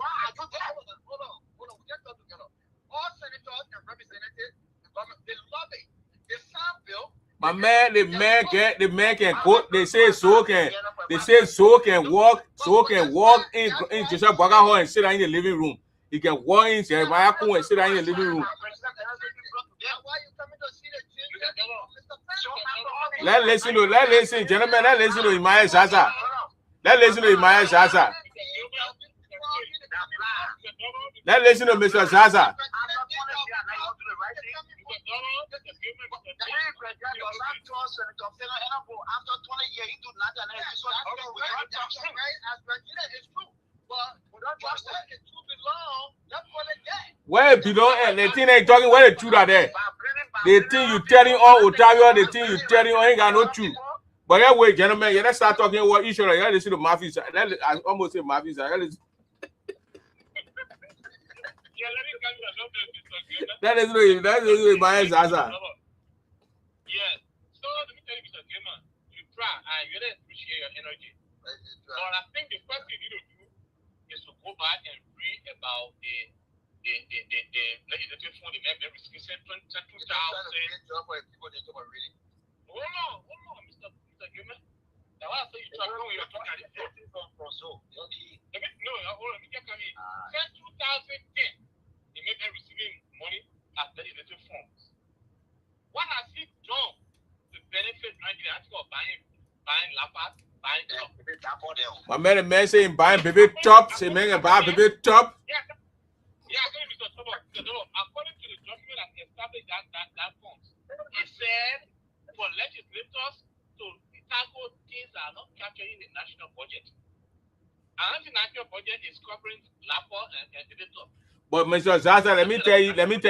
are you there? Hold on. We get that together. All senators and representatives, the government, they lobby. They sign bill. My man, the man can go. They say so can walk in Joseph Boga Hall and sit down in the living room. He can walk in Jeremiah Kun and sit down in the living room. Let's listen, gentlemen. Let's listen to Imaya Zaza. Let's listen to Mr. Zaza. Where it belong at? The thing ain't talking where the truth are there. The thing you telling all Otavio, the thing you telling all ain't got no truth. But anyway, gentlemen, let's start talking about each other. Let's listen to Mafia. I almost say Mafia. That is my Zaza. Yes. So let me tell you, Mr. Gamer, you try and you really appreciate your energy. But I think the first thing you need to do is to go back and read about the legislative fund, the member restriction 2000. Hold on, Mr. Gamer. Now I say you try to you're talking from so. Let me get coming. Since 2010, the member receiving money as legislative funds. What has he done to benefit Nigerians for buying laptops, buying my man saying buying baby tops, say man buy baby top. According to the document that established that funds, it said for legislators to tackle things that are not captured in the national budget. And the national budget is covering laptop and laptop. But Mr. Zaza, let me tell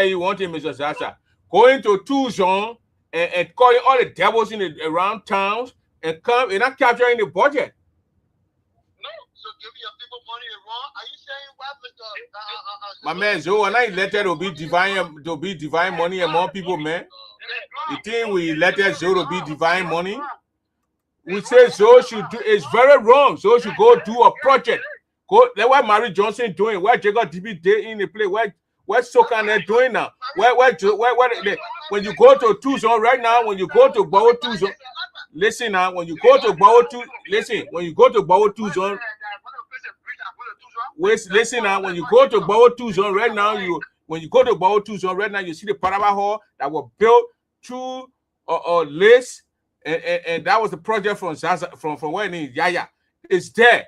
you one thing, Mr. Zaza. going to Tucson and calling all the devils in the around towns and come and not capturing the budget. No, so give your people money and wrong. Are you saying what, Mr. My man, Joe, and I elected to be divine money among people, man. The thing we elected Joe to be divine money. We say Joe should do it's very wrong. Joe should go do a project. Go that's what Mary Johnson doing. Where Jacob DB day in the play. Where Sokan they're doing now. Where when you go to Tucson right now, when you go to Bow Tucson, listen now, when you go to Bow Tucson, listen, when you go to Bow Tucson, listen now, when you go to Bow Tucson right now, when you go to Bow Tucson right now, you see the Paraba Hall that was built through Lace, and that was the project from Zaza, from when in Yaya. It's there.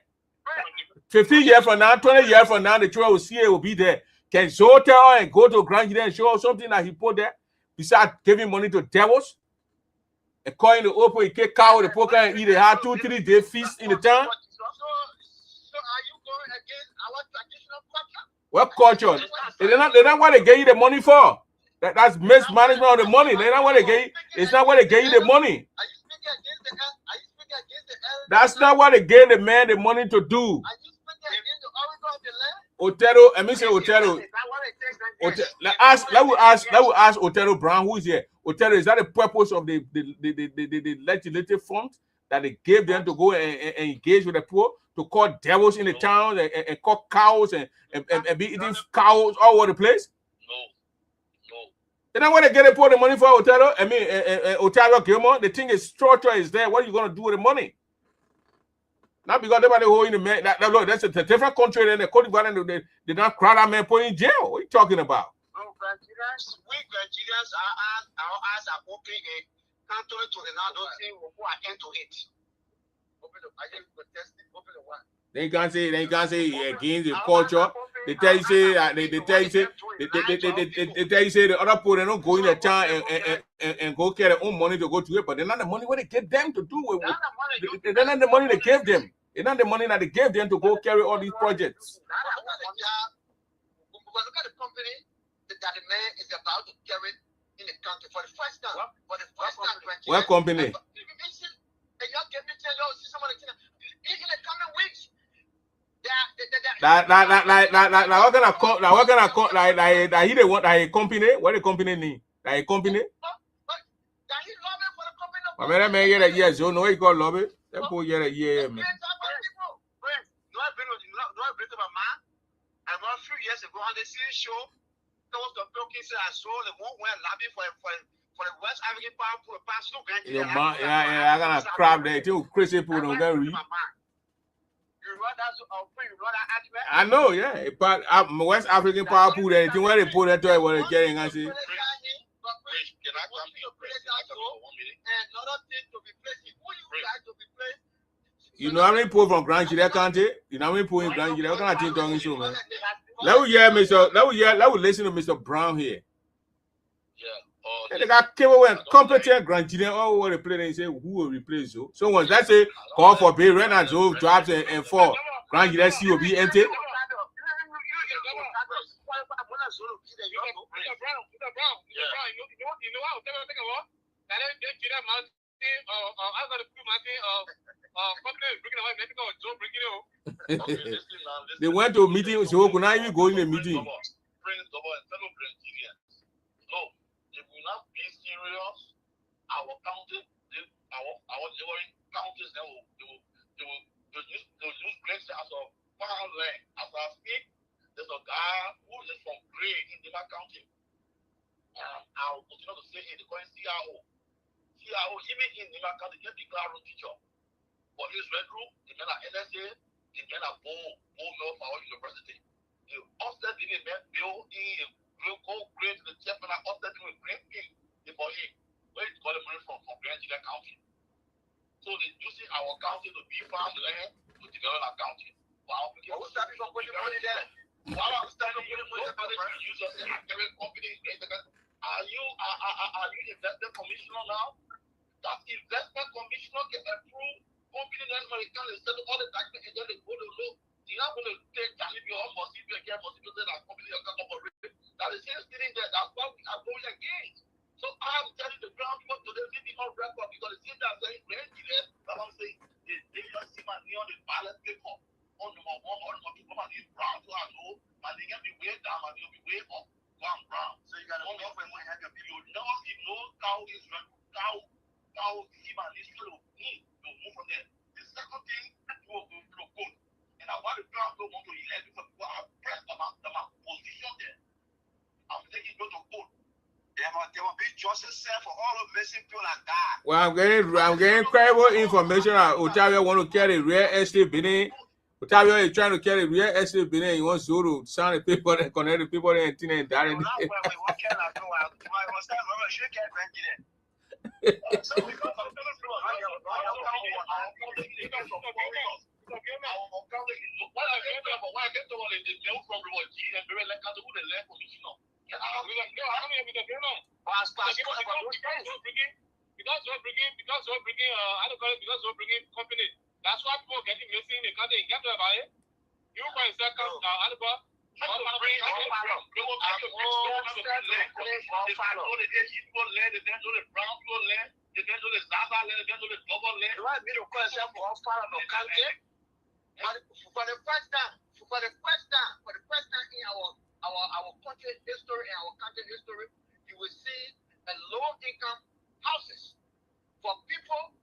15 years from now, 20 years from now, the children will see it will be there. Can Joe tell and go to Grand Gide and show us something that he put there? Besides giving money to devils, and calling the open, he take cow the poker and eat. They had 2-3 day feast in the town. So are you going against our traditional culture? What culture? They're not what they gave you the money for. That's mismanagement of the money. They're not what they gave. It's not what they gave you the money. Are you speaking against the elders? That's not what they gave the man the money to do. Are you speaking against the origin of the land? Otero, I mean say Otero. Let me ask Otero Brown, who is here. Otero, is that the purpose of the legislative fund that they gave them to go and engage with the poor, to call devils in the town and call cows and be eating cows all over the place? No. They don't want to get the money for Otero. I mean, Otero Gilmore. The thing is, structure is there. What are you going to do with the money? Not because everybody holding the man. Look, that's a different country than the Cote d'Ivoire. They don't crowd that man put in jail. What are you talking about? No, Nigerians, we Nigerians, our eyes are open and contrary to the now, don't think we'll put an end to it. Open the, I just protest it. Open the one. They can't say against the culture. They tell you say they tell you say the other people they don't go in the town and go get their own money to go to it, but they're not the money what they give them to do with. They're not the money they gave them. It's not the money that they gave them to go carry all these projects. Because look at the company that the man is about to carry in the country for the first time. For the first time, what company? And y'all get me tell y'all see somebody in the coming weeks. What kind of he they want a company? What the company need? Like a company? That he lobbying for the company. I mean, that man get a year, so no, he got lobby. That boy get a year, man. A few years ago on the CNN show, there was the broken say I saw the one went lobby for the West African power for the past no grand. Yeah, I got a crap there too. Crazy people don't get read. I know, yeah. But West African power pool, anything where they put that to it, what they're getting, I see. You know how many people from Grand Gide County? You know how many people in Grand Gide? What kind of thing talking so, man? Let me listen to Mr. Brown here. Yeah. They got came away and competent Grand Gide all over the place and say who will replace you. So once that say call for Bay right now, Joe drops and for Grand Gide C will be empty. They went to a meeting, so could not even go in a meeting. No, if we not be serious, our county, our neighboring counties, they will use grace as a farm land. As I speak, there's a guy who is from Gray in Dima County. I'll continue to say in the current CRO, even in Dima County, get the classroom teacher. For his bedroom, the men are NSA, the men are Bow Mill for our university. The offset didn't build in go great to the chef and I offset with great thing before him. Where it's got the money from Grand Gide County. So they're using our county to be farmland to develop our county. Wow, who's starting from putting money there? While I'm starting putting money there, use us as a company. Are you investment commissioner now? That investment commissioner can approve company that's money can instead of all the tax and then they go to low. You're not going to take Taliban or Mossi, that company that is still sitting there. That's what we are going against. So I have to tell you the ground people today living on record because the thing that saying Grand Gillette, I'm saying they just see my knee on the ballot paper. On number 1 or number 2, come on, these brown to I know, my name can be way down, my name will be way up. Brown. So you got to know when you have your video. You know cow is cow see my list to me. You move from there. The second thing, you will go to good. And I want the ground to want to elect because people are pressed on my position there. I'm taking go to good. There will be justice set for all the missing people like that. Well, I'm getting credible information. Otavio want to carry real estate bidding. Otavio is trying to carry real estate bidding. He wants to sound the people and connect the people and Tina and Darren. What can I do? I was saying, I should get Grand Gillette. So we got some because we're bringing company. That's why people are getting missing in the country. You get to buy it. You buy second Alibaba. For the first time in our country history and our country history, you will see a low income houses for people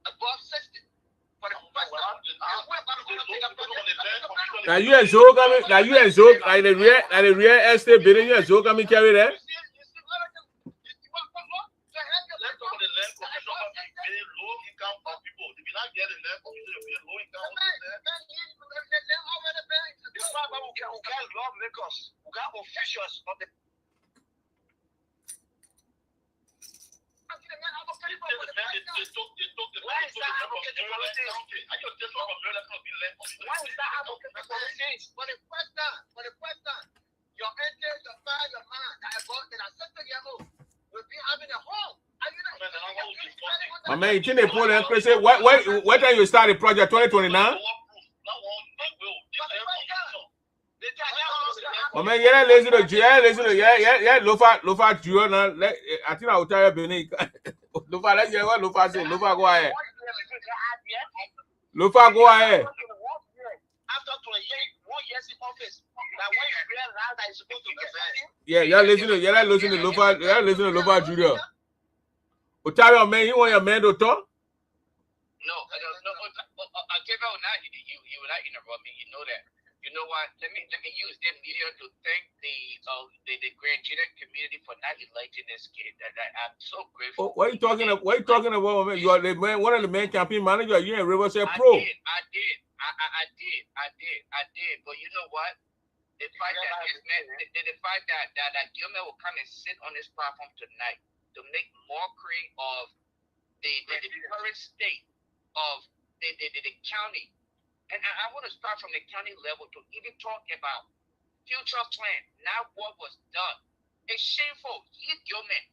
above 60. For the first time, now you and Zoe coming. Now you and Zoe, like the real estate bidding. You and Zoe coming carry that. My man, you think they put that crazy? What time you start the project? 2029? My man, yeah, lazy to yeah, Lofa Junior. I think I will tell you, Benny. Lofa, let's hear what Lofa say. Lofa, go ahead. Lofa, go ahead. After 21 years in office, that when you realize that you're supposed to be yeah, you're listening to Lofa, you're listening to Lofa Junior. Otavio, man, you want your man to talk? No. Otavio, you will not interrupt me. You know that. You know what? Let me use the media to thank the Grand Gillette community for not electing this kid. I'm so grateful. What are you talking about? What are you talking about, man? You are the man, one of the main campaign managers. You in Riverside Pro. I did. But you know what? The fact that Gilman will come and sit on this platform tonight to make mockery of the current state of the county. And I want to start from the county level to even talk about future plan, not what was done. It's shameful. You Gilman.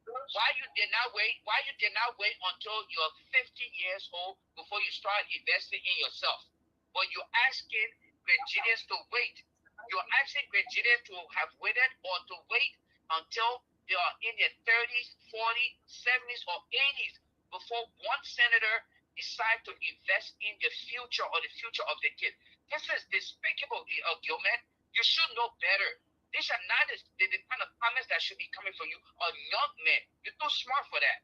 Why you did not wait until you're 50 years old before you start investing in yourself? But you're asking Virginians to wait. You're asking Virginians to have waited or to wait until they are in their 30s, 40s, 70s, or 80s before one senator decide to invest in the future or the future of the kid. This is despicable, Gilman. You should know better. These are not the kind of comments that should be coming from you, a young man. You're too smart for that.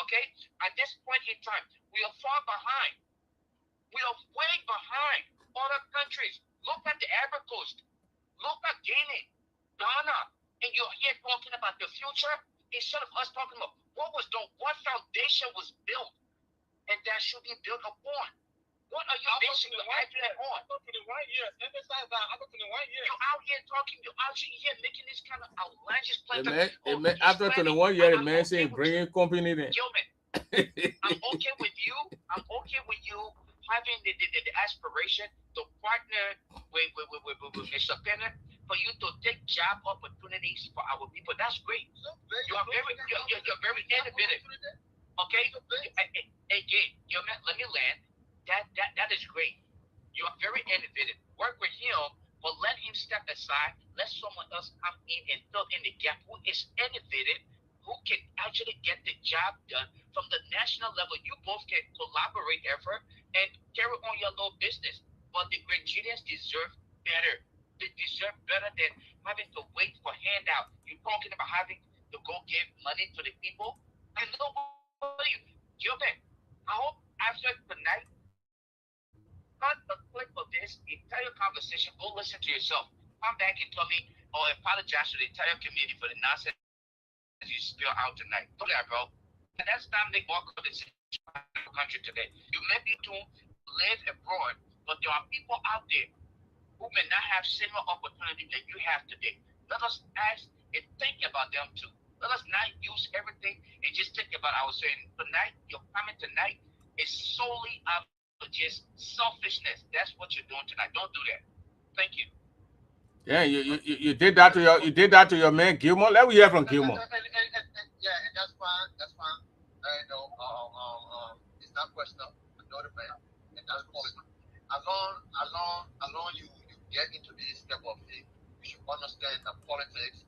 Okay? At this point in time, we are far behind. We are way behind other countries. Look at the Ivory Coast. Look at Guinea, Ghana. And you're here talking about the future instead of us talking about what was done, what foundation was built, and that should be built upon. What are you basing your idea on? After 21 years, emphasize that. After 21 years, you're out here making this kind of outlandish plans. After 21 years, the man saying bringing company in. Gilman, I'm okay with you. I'm okay with you having the aspiration to partner with Mr. Penner for you to take job opportunities for our people. That's great. You're very innovative. Okay? Again, Gilman, let me land. That is great. You are very innovative. Work with him, but let him step aside. Let someone else come in and fill in the gap who is innovative. get the job done from the national level. You both can collaborate effort and carry on your little business. But the Grangidians deserve better. They deserve better than having to wait for handout. You're talking about having to go give money to the people. And nobody, Gilbert, I hope after tonight, cut a clip of this entire conversation. Go listen to yourself. Come back and tell me or apologize to the entire community for the nonsense you spill out tonight. Look at that, bro. And that's Dominic Walker, the country today. You may be to live abroad, but there are people out there who may not have similar opportunity that you have today. Let us ask and think about them too. Let us not use everything and just think about ourselves. Tonight, your comment tonight is solely out of just selfishness. That's what you're doing tonight. Don't do that. Thank you. Yeah, you did that to your man Gilmore. Let me hear from Gilmore. Yeah, and that's fine. That's fine. It's not personal. I know the man, and that's political. Along you get into this type of thing, you should understand that politics.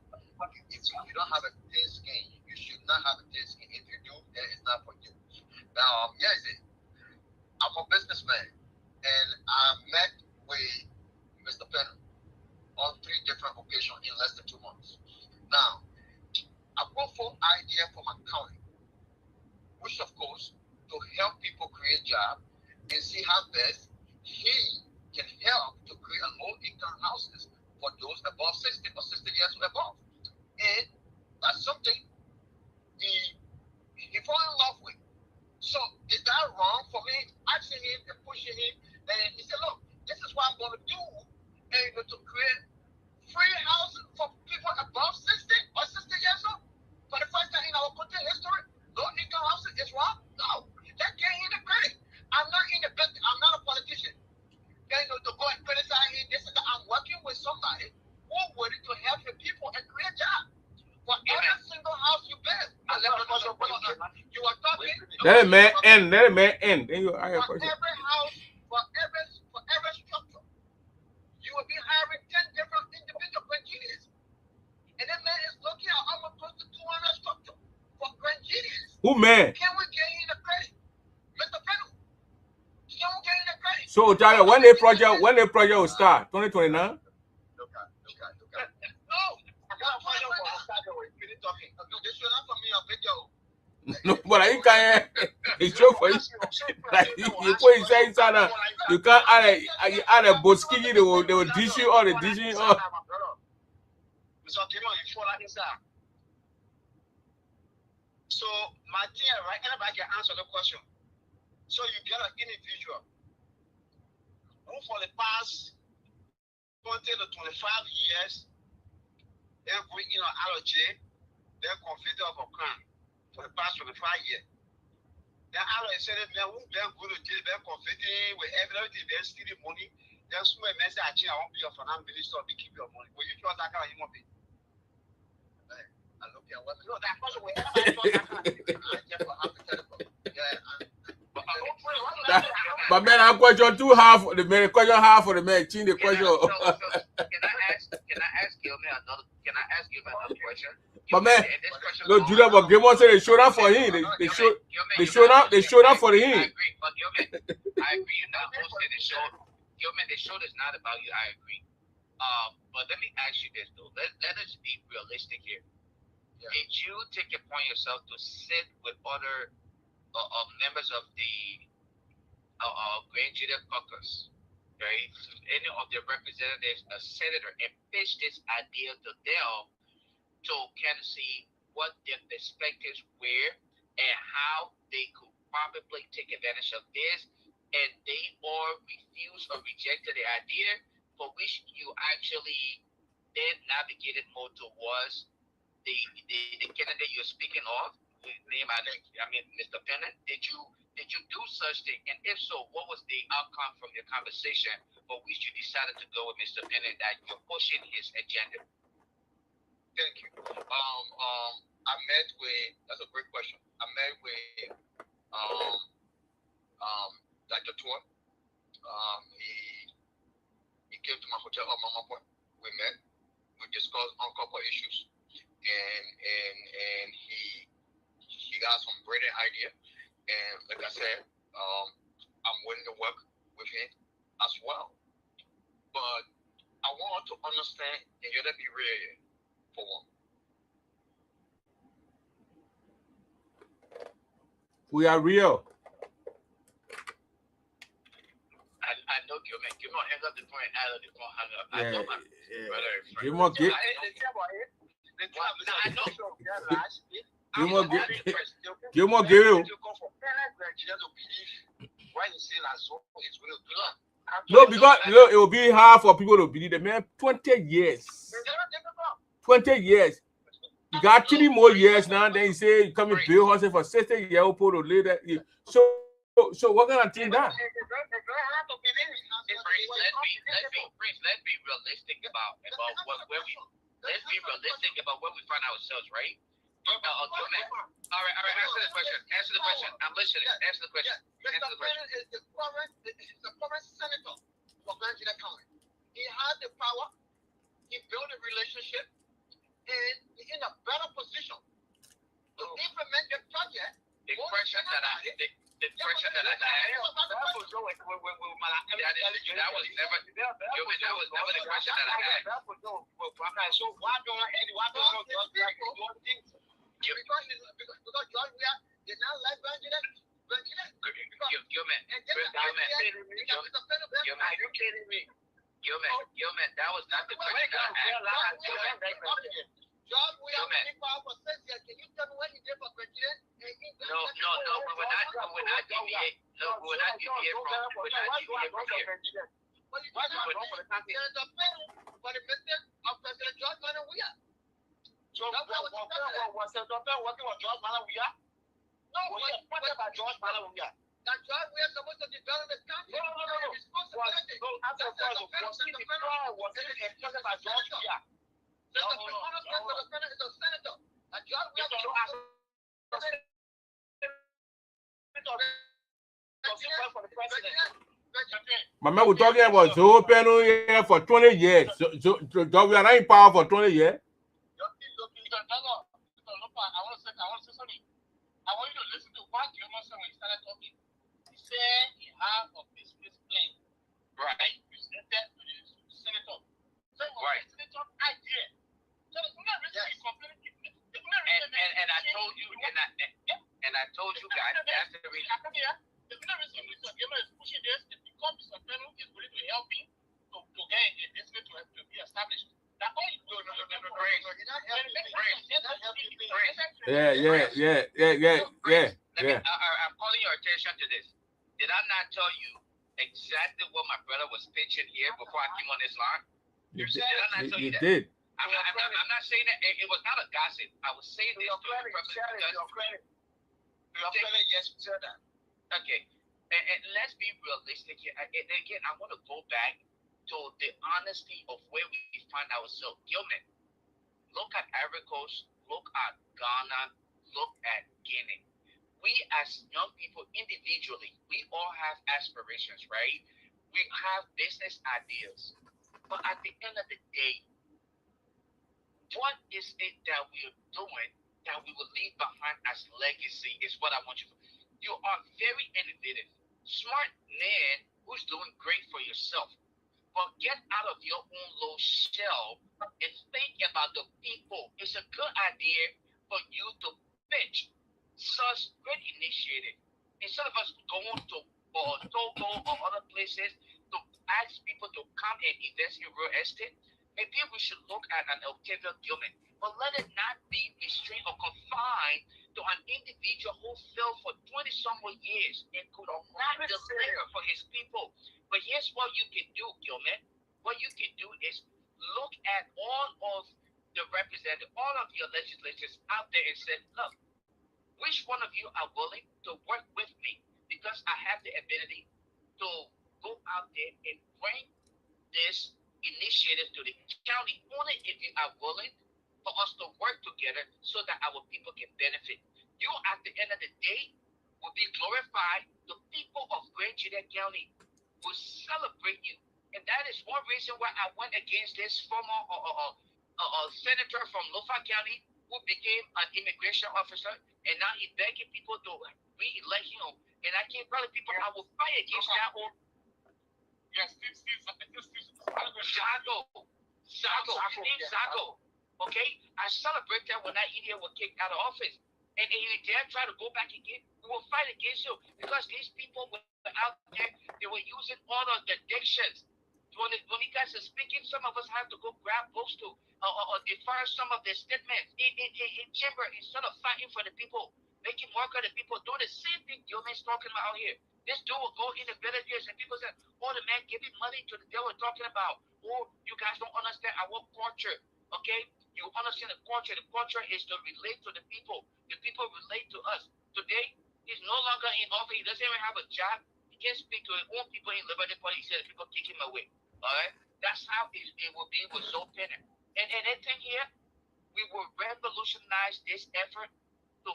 If you don't have a thin skin, you should not have a thin skin. If you do, then it's not for you. Now, I'm a businessman, and I met with Mr. Penn on 3 different occasions in less than 2 months. Now, I brought forth idea for my county, which of course to help people create jobs and see how best he can help to create a low-income houses for those above 60 or 60 years or above. And that's something he fell in love with. So is that wrong for me asking him and pushing him? And he said, look, this is what I'm going to do. And to create free housing for people above 60 or 60 years old. For the first time in our country history, low-income housing is wrong? No, that can't in the credit. I'm not in the business. I'm not a politician. To go and criticize him, this is that I'm working with somebody who wanted to help the people and create jobs. For every single house you build, you are talking. Let a man end. Then you for every house, for every structure, you will be hiring 10 different individual Grangidians. And that man is looking at almost close to 200 structures for Grangidians. Who man? Can we get in the credit? Mr. Fennel, can we get in the credit? So Tyler, when the project will start? 2029? No. This is not for me a video. No, but I can't. It's show for you. Like you put inside Sana, you can't add a boski. They will dish you all the dishing. Oh. So my dear, right? Anybody can answer the question. So you get an individual who for the past 20 to 25 years, every out of jail, they're convicted of a crime for the past 25 years. Then out of said, man, who they're good to jail, they're convicted with everything, they're stealing money. There's so many men say, I won't be your finance minister, be keep your money. Will you trust that kind of human being? I look at what no, that person will never trust that kind of hypothetical. But man, I question 2 half of the man, question half of the man, change the question. Can I ask you another question? But man, no, Judah, but Gilmore said they showed up for him. They showed up for him. I agree, but Gilman, you're not hosting the show. Gilman, the show is not about you. I agree. But let me ask you this though. Let us be realistic here. Yeah. Did you take it upon yourself to sit with other members of the Grangidia caucus, right? Any of their representatives, a senator, and pitch this idea to them to kind of see what their perspectives were and how they could probably take advantage of this, and they all refused or rejected the idea, for which you actually then navigated more towards the candidate you're speaking of, Mr. Pennant. Did you do such thing? And if so, what was the outcome from your conversation for which you decided to go with Mr. Pennant, that you're pushing his agenda? Thank you. I met with, that's a great question. I met with Dr. Tour. He came to my hotel at Mama Point. We met. We discussed on couple issues, and he got some brilliant idea, and like I said, I'm willing to work with him as well. But I want to understand, and you gotta be real for one. We are real. I know you man. Give me hands up the point out of the phone. I know my brother. Give more give. Give more give. No, because look, it will be hard for people to believe the man. 20 years. 20 years. You got 3 more years now. Then you say you come and build house for 60 years old to later. So what kind of thing that? Let's be realistic about where we. Let's be realistic about where we find ourselves, right? All right. Answer the question. I'm listening. Answer the question. Answer the question. Is the current senator for Nigeria County. He has the power. He built a relationship, and he's in a better position to implement the project. The question that I had. That was never the question that I had. So why don't because George Weah did not like Nigeria. Yo, man, that was not the question that I had. George Weah came out for 6 years. Can you tell me what he did for Nigeria? No, we will not deviate. No, we will not deviate from here. For the mistake of President George Manuel Weah. So was Senator Penn working with George Manuel Weah? No, what about George Manuel Weah? That George Weah is supposed to develop this country. No. Was it employed by George Weah? The Senate is a senator. And George Weah for the president. My man, we're talking about Joe Penno here for 20 years. So we are not in power for 20 years. I want to say something. I want you to listen to what Gilmore said when he started talking. He said he had a business plan. Right. You said that to the senator. So it was a senator's idea. So it's not really complaining. And I told you, and I told you guys, that's the reason. The reason Mr. Gilmore is pushing this is because Mr. Penno is willing to help him to get a business to be established. Yeah. I'm calling your attention to this. Did I not tell you exactly what my brother was pitching here before I came on this line? You that? Did. I'm not saying that it was not a gossip. I was saying this to the purpose. Yes, you said that. Okay. And let's be realistic here. And again, I want to go back to the honesty of where we find ourselves. Gilman, look at Ivory Coast, look at Ghana, look at Guinea. We as young people individually, we all have aspirations, right? We have business ideas. But at the end of the day, what is it that we are doing that we will leave behind as legacy is what I want you to. You are very innovative, smart man who's doing great for yourself. But get out of your own low shell and think about the people. It's a good idea for you to pitch such great initiative. Instead of us going to Togo or other places to ask people to come and invest in real estate, maybe we should look at an Octavio Gilman. But let it not be restrained or confined to an individual who failed for 20-some years and could not deliver for his people. But here's what you can do, Gilman. What you can do is look at all of the representatives, all of your legislators out there and say, look, which one of you are willing to work with me? Because I have the ability to go out there and bring this initiative to the county only if you are willing for us to work together so that our people can benefit. You, at the end of the day, will be glorified. The people of Grand Juda County will celebrate you. And that is one reason why I went against this former senator from Lofa County who who became an immigration officer, and now he's begging people to re-elect him. And I keep telling people I will fight against that old. Yes, Zago. Okay? I celebrate that when that idiot was kicked out of office. And if you dare try to go back again, we will fight against you. Because these people were out there, they were using all of the dictions. When you guys are speaking, some of us have to go grab books to or defer some of their statements. In chamber, instead of fighting for the people, making work of the people, doing the same thing Yome's talking about out here. This dude will go in the villages and people say, oh, the man giving money to the devil talking about, oh, you guys don't understand our culture, okay? You understand the culture. The culture is to relate to the people. The people relate to us. Today, he's no longer in office. He doesn't even have a job. He can't speak to his own people in Liberty Party. He said people kick him away. All right? That's how it will be with Zoe Penner. And that thing here, we will revolutionize this effort to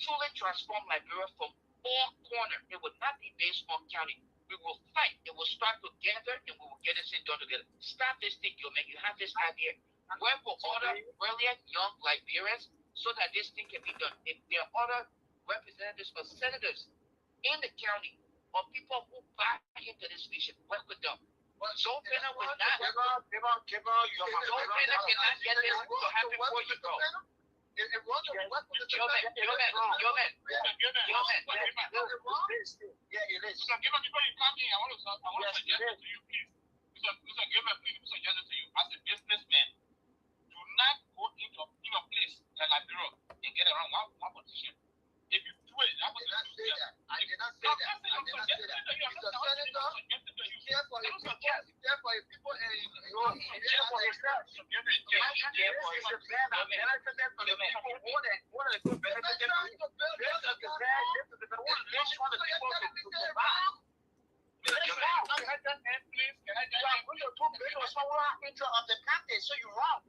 truly transform Liberia from all corners. It will not be based on county. We will fight. It will start together and we will get this thing done together. Stop this thing, you man. You have this idea. Work for other brilliant young Liberians so that this thing can be done. If there are other representatives or senators in the county or people who buy into this vision, work with them. Zoe Penner will not. Zoe Penner cannot get this to happen before you go. Yo, man. Yeah, it is. So, before you come in, I want to suggest it to you, please. Listen, give me a suggestion to you. As a businessman, do not go into a place like Liberia and get around one position. If you do it, I did not say that. I did not say that. He's a senator. He cares for his people. He cares for his people and he cares for himself. So you're wrong.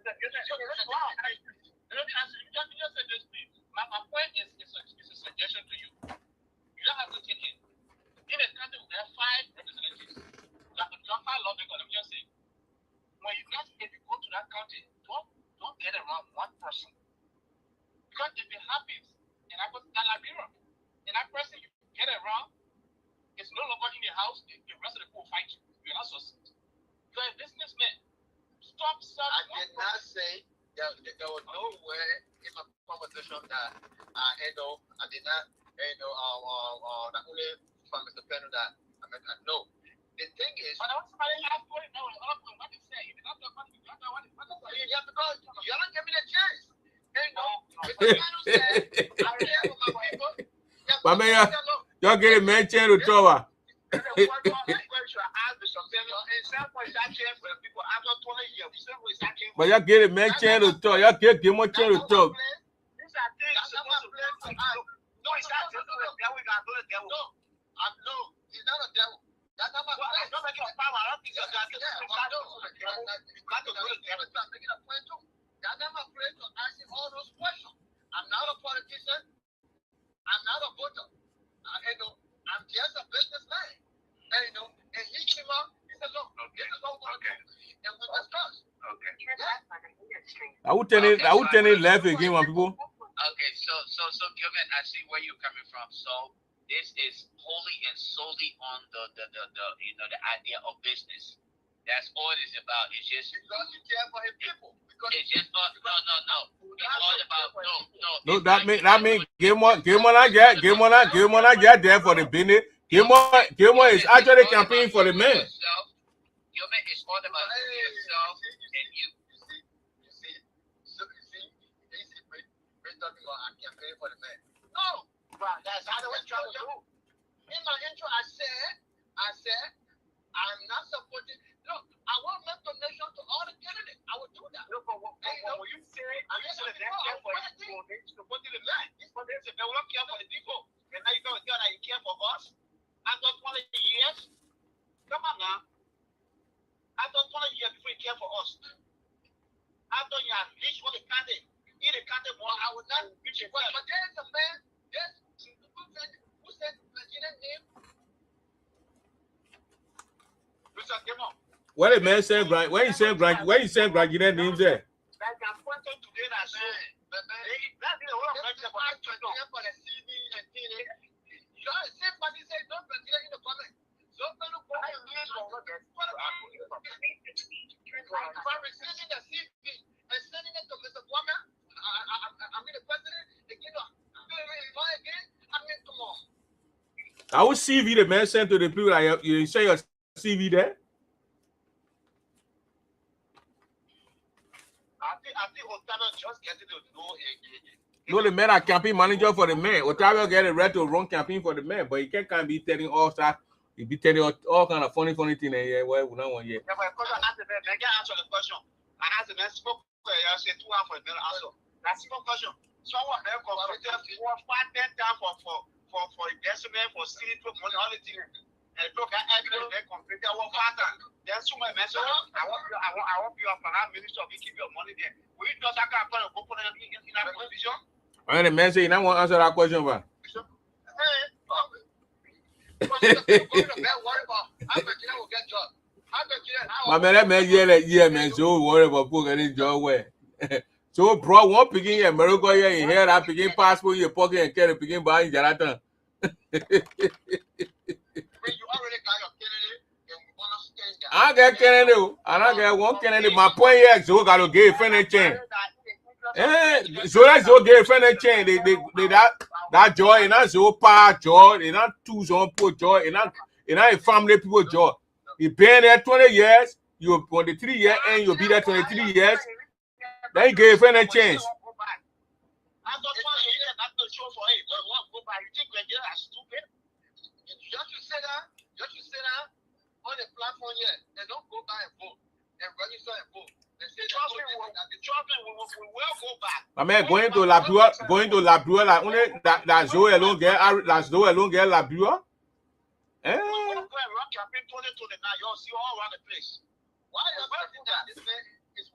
My point is a suggestion to you. You don't have to take it. In a country, we have 5 representatives. Like the Trump lawmaker, let me just say, if you go to that country, don't get around one person. Because if it happens, and I go to Liberia, and that person you get around is no longer in the house, the rest of the people will fight you. You're not succeed. You're a businessman. Stop serving. I did not say there was nowhere in my conversation that I did not not only from Mr. Penner that I meant no. The thing is, but I want somebody else to know what to say. If not what you have to go. You haven't given me the chance. Mr. Penner said, I care for my people. Pamela, y'all get a man chair to tower. But y'all get a man chair to talk. Y'all get more chair to talk. No, he's not the devil. No, he's not a devil. That's not my point. It's not making a power. I don't think you're got to do the devil. You got to do the devil. I'm making a point too. That's not my place to ask you all those questions. I'm not a politician. I'm not a voter. I'm just a businessman. And he came out. He said, look, this is all we're going to do. And we discussed. Okay. I would tell it left again when people. Okay, so Gilman, I see where you're coming from. So this is wholly and solely on the idea of business. That's all it is about. It's just because you care for his people. It's just not no. It's all about no. No, that mean give one I get there for the business. Gilmore is actually campaigning for the men. Gilman is all about yourself and you. Talking about I campaign for the man. No, but that's how they were trying to do. In my intro, I said, I'm not supporting. Look, I want make donation to all the candidates. I would do that. Look, but when you say I'm just going to care for supporting the man, it's for them to they will not care for the people. And now you're going to tell that you care for us. After 20 years, come on now. After 20 years before you care for us. After you have reached what the candidate. In the country, I would not reach it. But there's a man, who said Nigerian name? Mr. Gemo. What a man said, where you said Nigerian names there? Like I'm pointing today that said, Our CV the man sent to the people like you say your CV there. I think Otavio just getting to know No, the man are campaign manager for the man. Otavio get a right to run campaign for the man, but he can't be telling all stuff. He be telling all kind of funny things. Yeah, well, we don't want yet. Yeah, but because I asked the man, I can answer the question. I asked the man, spoke I said 2 hours for the answer. That's simple question. Someone there confronted 4, 5, 10 times for investment, for city, for money, all the things. And look at everyone there confronted 1 factor. Then someone mentioned, I want you a finance minister, we keep your money there. We just I can't go for in that position. And the man say, I want to answer that question, but. My man, that man, yeah, man, so worry about putting in your way. So, bro, one picking a miracle here in here, I picking passport in your pocket and carry picking buying Jaratan. I get Kennedy, and I get one Kennedy. My point here, so got to give friend a chain. So that's okay, friend a chain. They that joy, and that's so power joy, and not two zone put joy, and not a family people joy. You been there 20 years, you 23 years, and you'll be there 23 years. Then you give friend a chance. On the platform here, and don't go back and vote and register and vote. They say we will go back. My man going to Labrador, like only that Zoe alone get Labrador. We're going to go and run campaign 2029. You'll see all around the place. Why are you saying that this man is?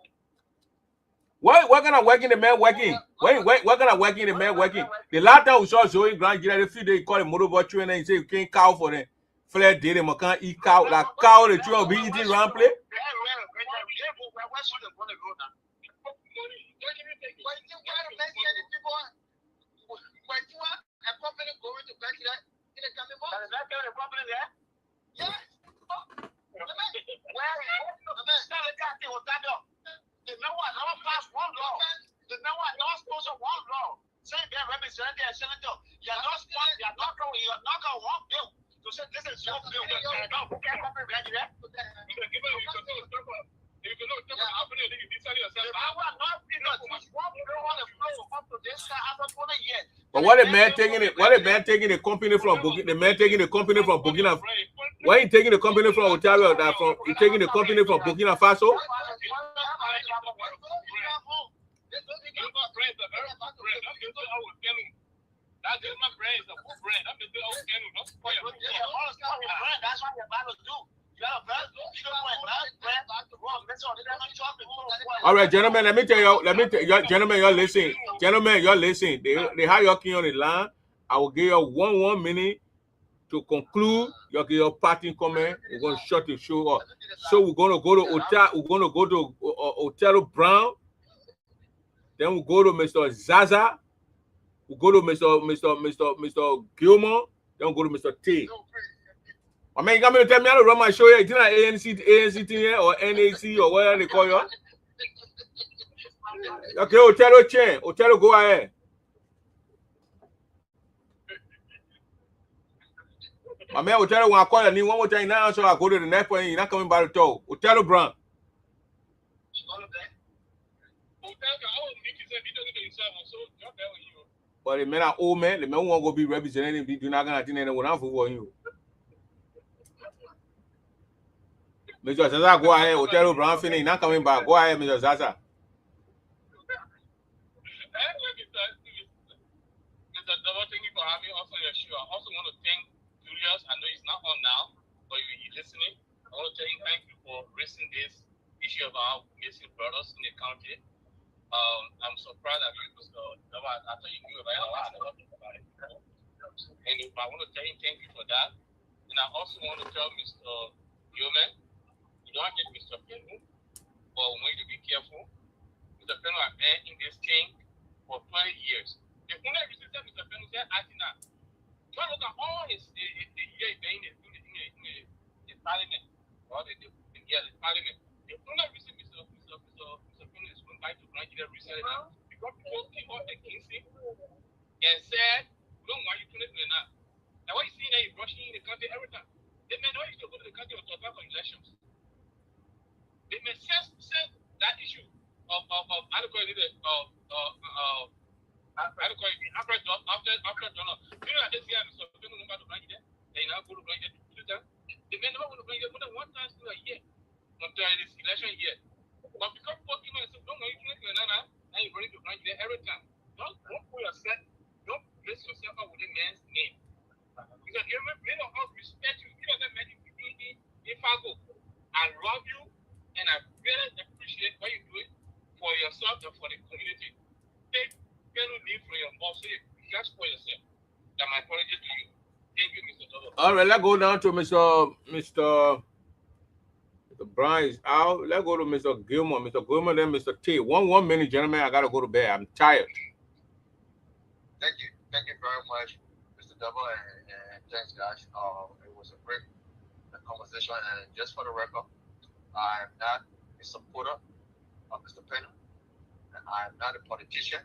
What kind of working the man working? What kind of working the man working? The last time we saw Zoe Grand General, the few days call him motorbike trainer and say you can't cow for them. Flare did him, can't eat cow like cow the children be eating round play. But what a man taking it? What a man taking the company from Burkina? The man taking the company from Burkina. Why he taking the company from Ontario? That from he taking the company from Burkina Faso? That's my brain. It's a full brain. I'm just that's what you're about to do. All right, gentlemen, let me tell you, gentlemen, you're listening. Gentlemen, you're listening. They have your key on the line. I will give you 1 minute to conclude your parting comment. We're going to shut the show up. So we're going to go to Othello Brown. Then we'll go to Mr. Zaza. We'll go to Mr. Gilmore. Then we'll go to Mr. T. I mean, you got me to tell me how to run my show here. It's not ANC thing here or NAC or whatever they call you. Okay, Othello Chen. Othello, go ahead. My man, Othello, when I call your name one more time now, so I go to the next point. You're not coming by the toe. Othello Brown. But the men are old men. The men won't go be representing. You're not going to think anyone else for you. Mr. Zaza, go ahead. Othello Brown finish. Not coming back. Go ahead, Mr. Zaza. Mr. Double, thank you for having us on your show. I also want to thank Julius. I know he's not on now, but you're listening. I want to thank you for raising this issue of our missing brothers in the county. I'm so proud of you, Mr. Double. I thought you knew about it. I never thought about it. And I want to thank you for that. And I also want to tell Mr. Yeoman, you don't get Mr. Penu, but we need to be careful. Mr. Penu has been in this thing for 20 years. The only reason that Mr. Penu said, I did not. Try to look at all the years in Parliament, or the Parliament. The only reason Mr. Penu is going back to Nigeria recently now, because people came out against him and said, we don't want you to live in that. And what you see now, you're brushing I don't call it after Donald. You know, this year, so you know about the blanket, they now go to blanket to them. The men don't want to blanket more than one time a year. Until this election year. But because Pokemon is don't know you and you're ready to blanket every time. Don't put yourself, don't place yourself out with a man's name. Because you remember, many of us respect you. You know that many people if I go, I love you and I really appreciate what you do it for yourself and for the community. Take leave for your boss, just for yourself. That my apology to you. Thank you, Mr. Dodo. All right, let's go down to Mr. Brian is out. Let's go to Mr. Gilmore. Mr. Gilmore, then Mr. T. One minute, gentlemen. I gotta go to bed. I'm tired. Thank you very much, Mr. Double, and thanks, guys. It was a great conversation, and just for the record, I am not a supporter of Mr. Pena, and I am not a politician.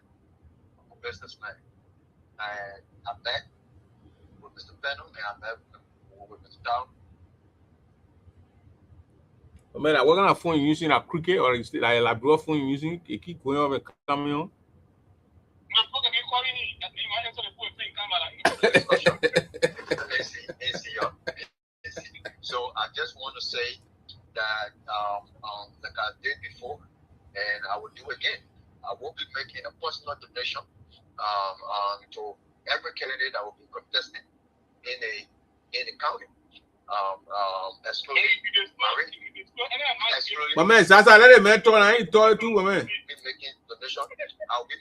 I'm a businessman, and I met with Mr. Pena, and I met with Mr. Dow. Man, what kind of phone you using? A Cricket or is it like a Labrador phone you using? You keep going over and coming on. So I just want to say that like I did before, and I will do again. I will be making a personal donation to every candidate that will be contesting in the county. My man, Sasa, let him talk. I ain't talking too, my man. Making donation. I'll be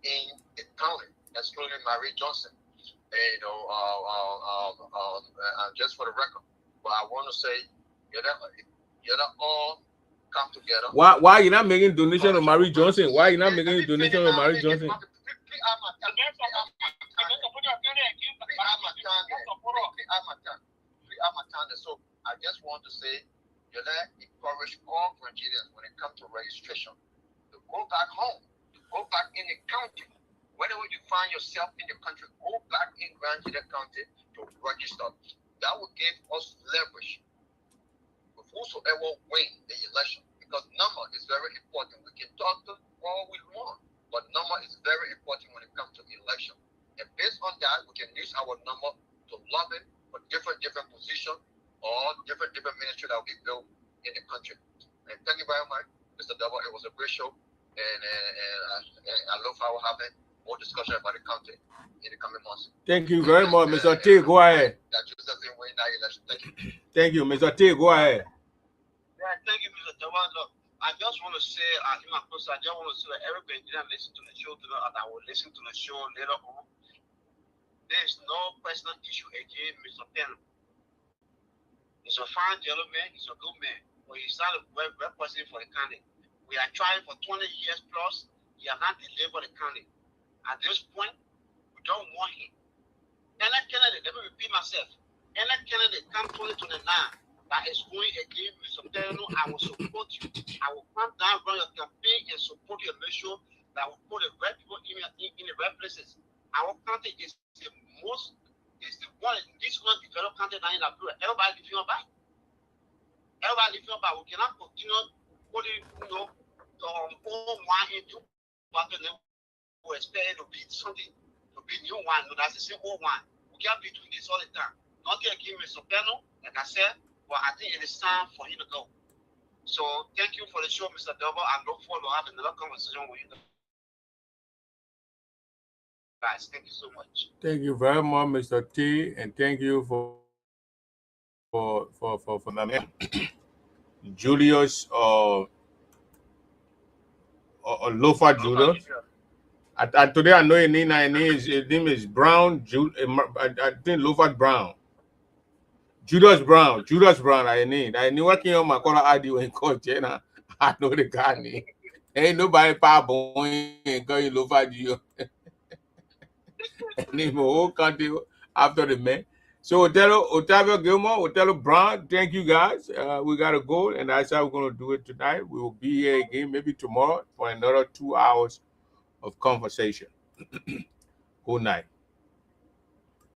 in the county, excluding Marie Johnson. You know, just for the record, but I want to say, you know, all come together. Why you not making donation to Marie Johnson? Why you not making donation to Marie Johnson? So I just want to say, you know, encourage all Nigerians when it comes to registration to go back home, to go back in the county. Whenever you find yourself in the country, go back in Grand Jide County to register. That will give us leverage with whosoever win the election, because number is very important. We can talk to all we want, but number is very important when it comes to the election. And based on that, we can use our number to lobby for different positions or different ministry that will be built in the country. And thank you very much, Mr. Double. It was a great show, and I love how we're having more discussion about the county in the coming months. Thank you very much, Mr. T. Go ahead. Thank you, Mr. T. Go ahead. Yeah, thank you, Mr. Double. I just want to say, I just want to say that everybody didn't listen to the show today, and I will listen to the show later on. There is no personal issue against Mr. Pena. He's a fine gentleman, he's a good man, but he's not a well person for the county. We are trying for 20 years plus, he has not delivered the county. At this point, we don't want him. Any candidate, let me repeat myself, any candidate come 2029 that is going against Mr. Pena, I will support you. I will come down, run your campaign, and support your mission that will put the right people in the right places. Our county is the one, this one developed country now in Liberia. Everybody living about. We cannot continue putting, old wine into what we expect to be something, to be new wine. No, that's the same old wine. We can't be doing this all the time. Nothing against Mr. Pena, like I said, but I think it is time for him to go. So thank you for the show, Mr. Double. I look forward to having another conversation with you guys. Thank you so much. Thank you very much, Mr. T, and thank you for my man Julius Lofa Julius. Today I know his name is Brown. I think Lofa Brown. Julius Brown. I knew working on my color ID when called Jenna. I know the guy name. Ain't nobody power boy and going Lofa Julius. Name whole country after the man. So Otavio Gilmore, Othello Brown, thank you guys. We gotta go, and that's how we're gonna do it tonight. We will be here again maybe tomorrow for another 2 hours of conversation. Good night.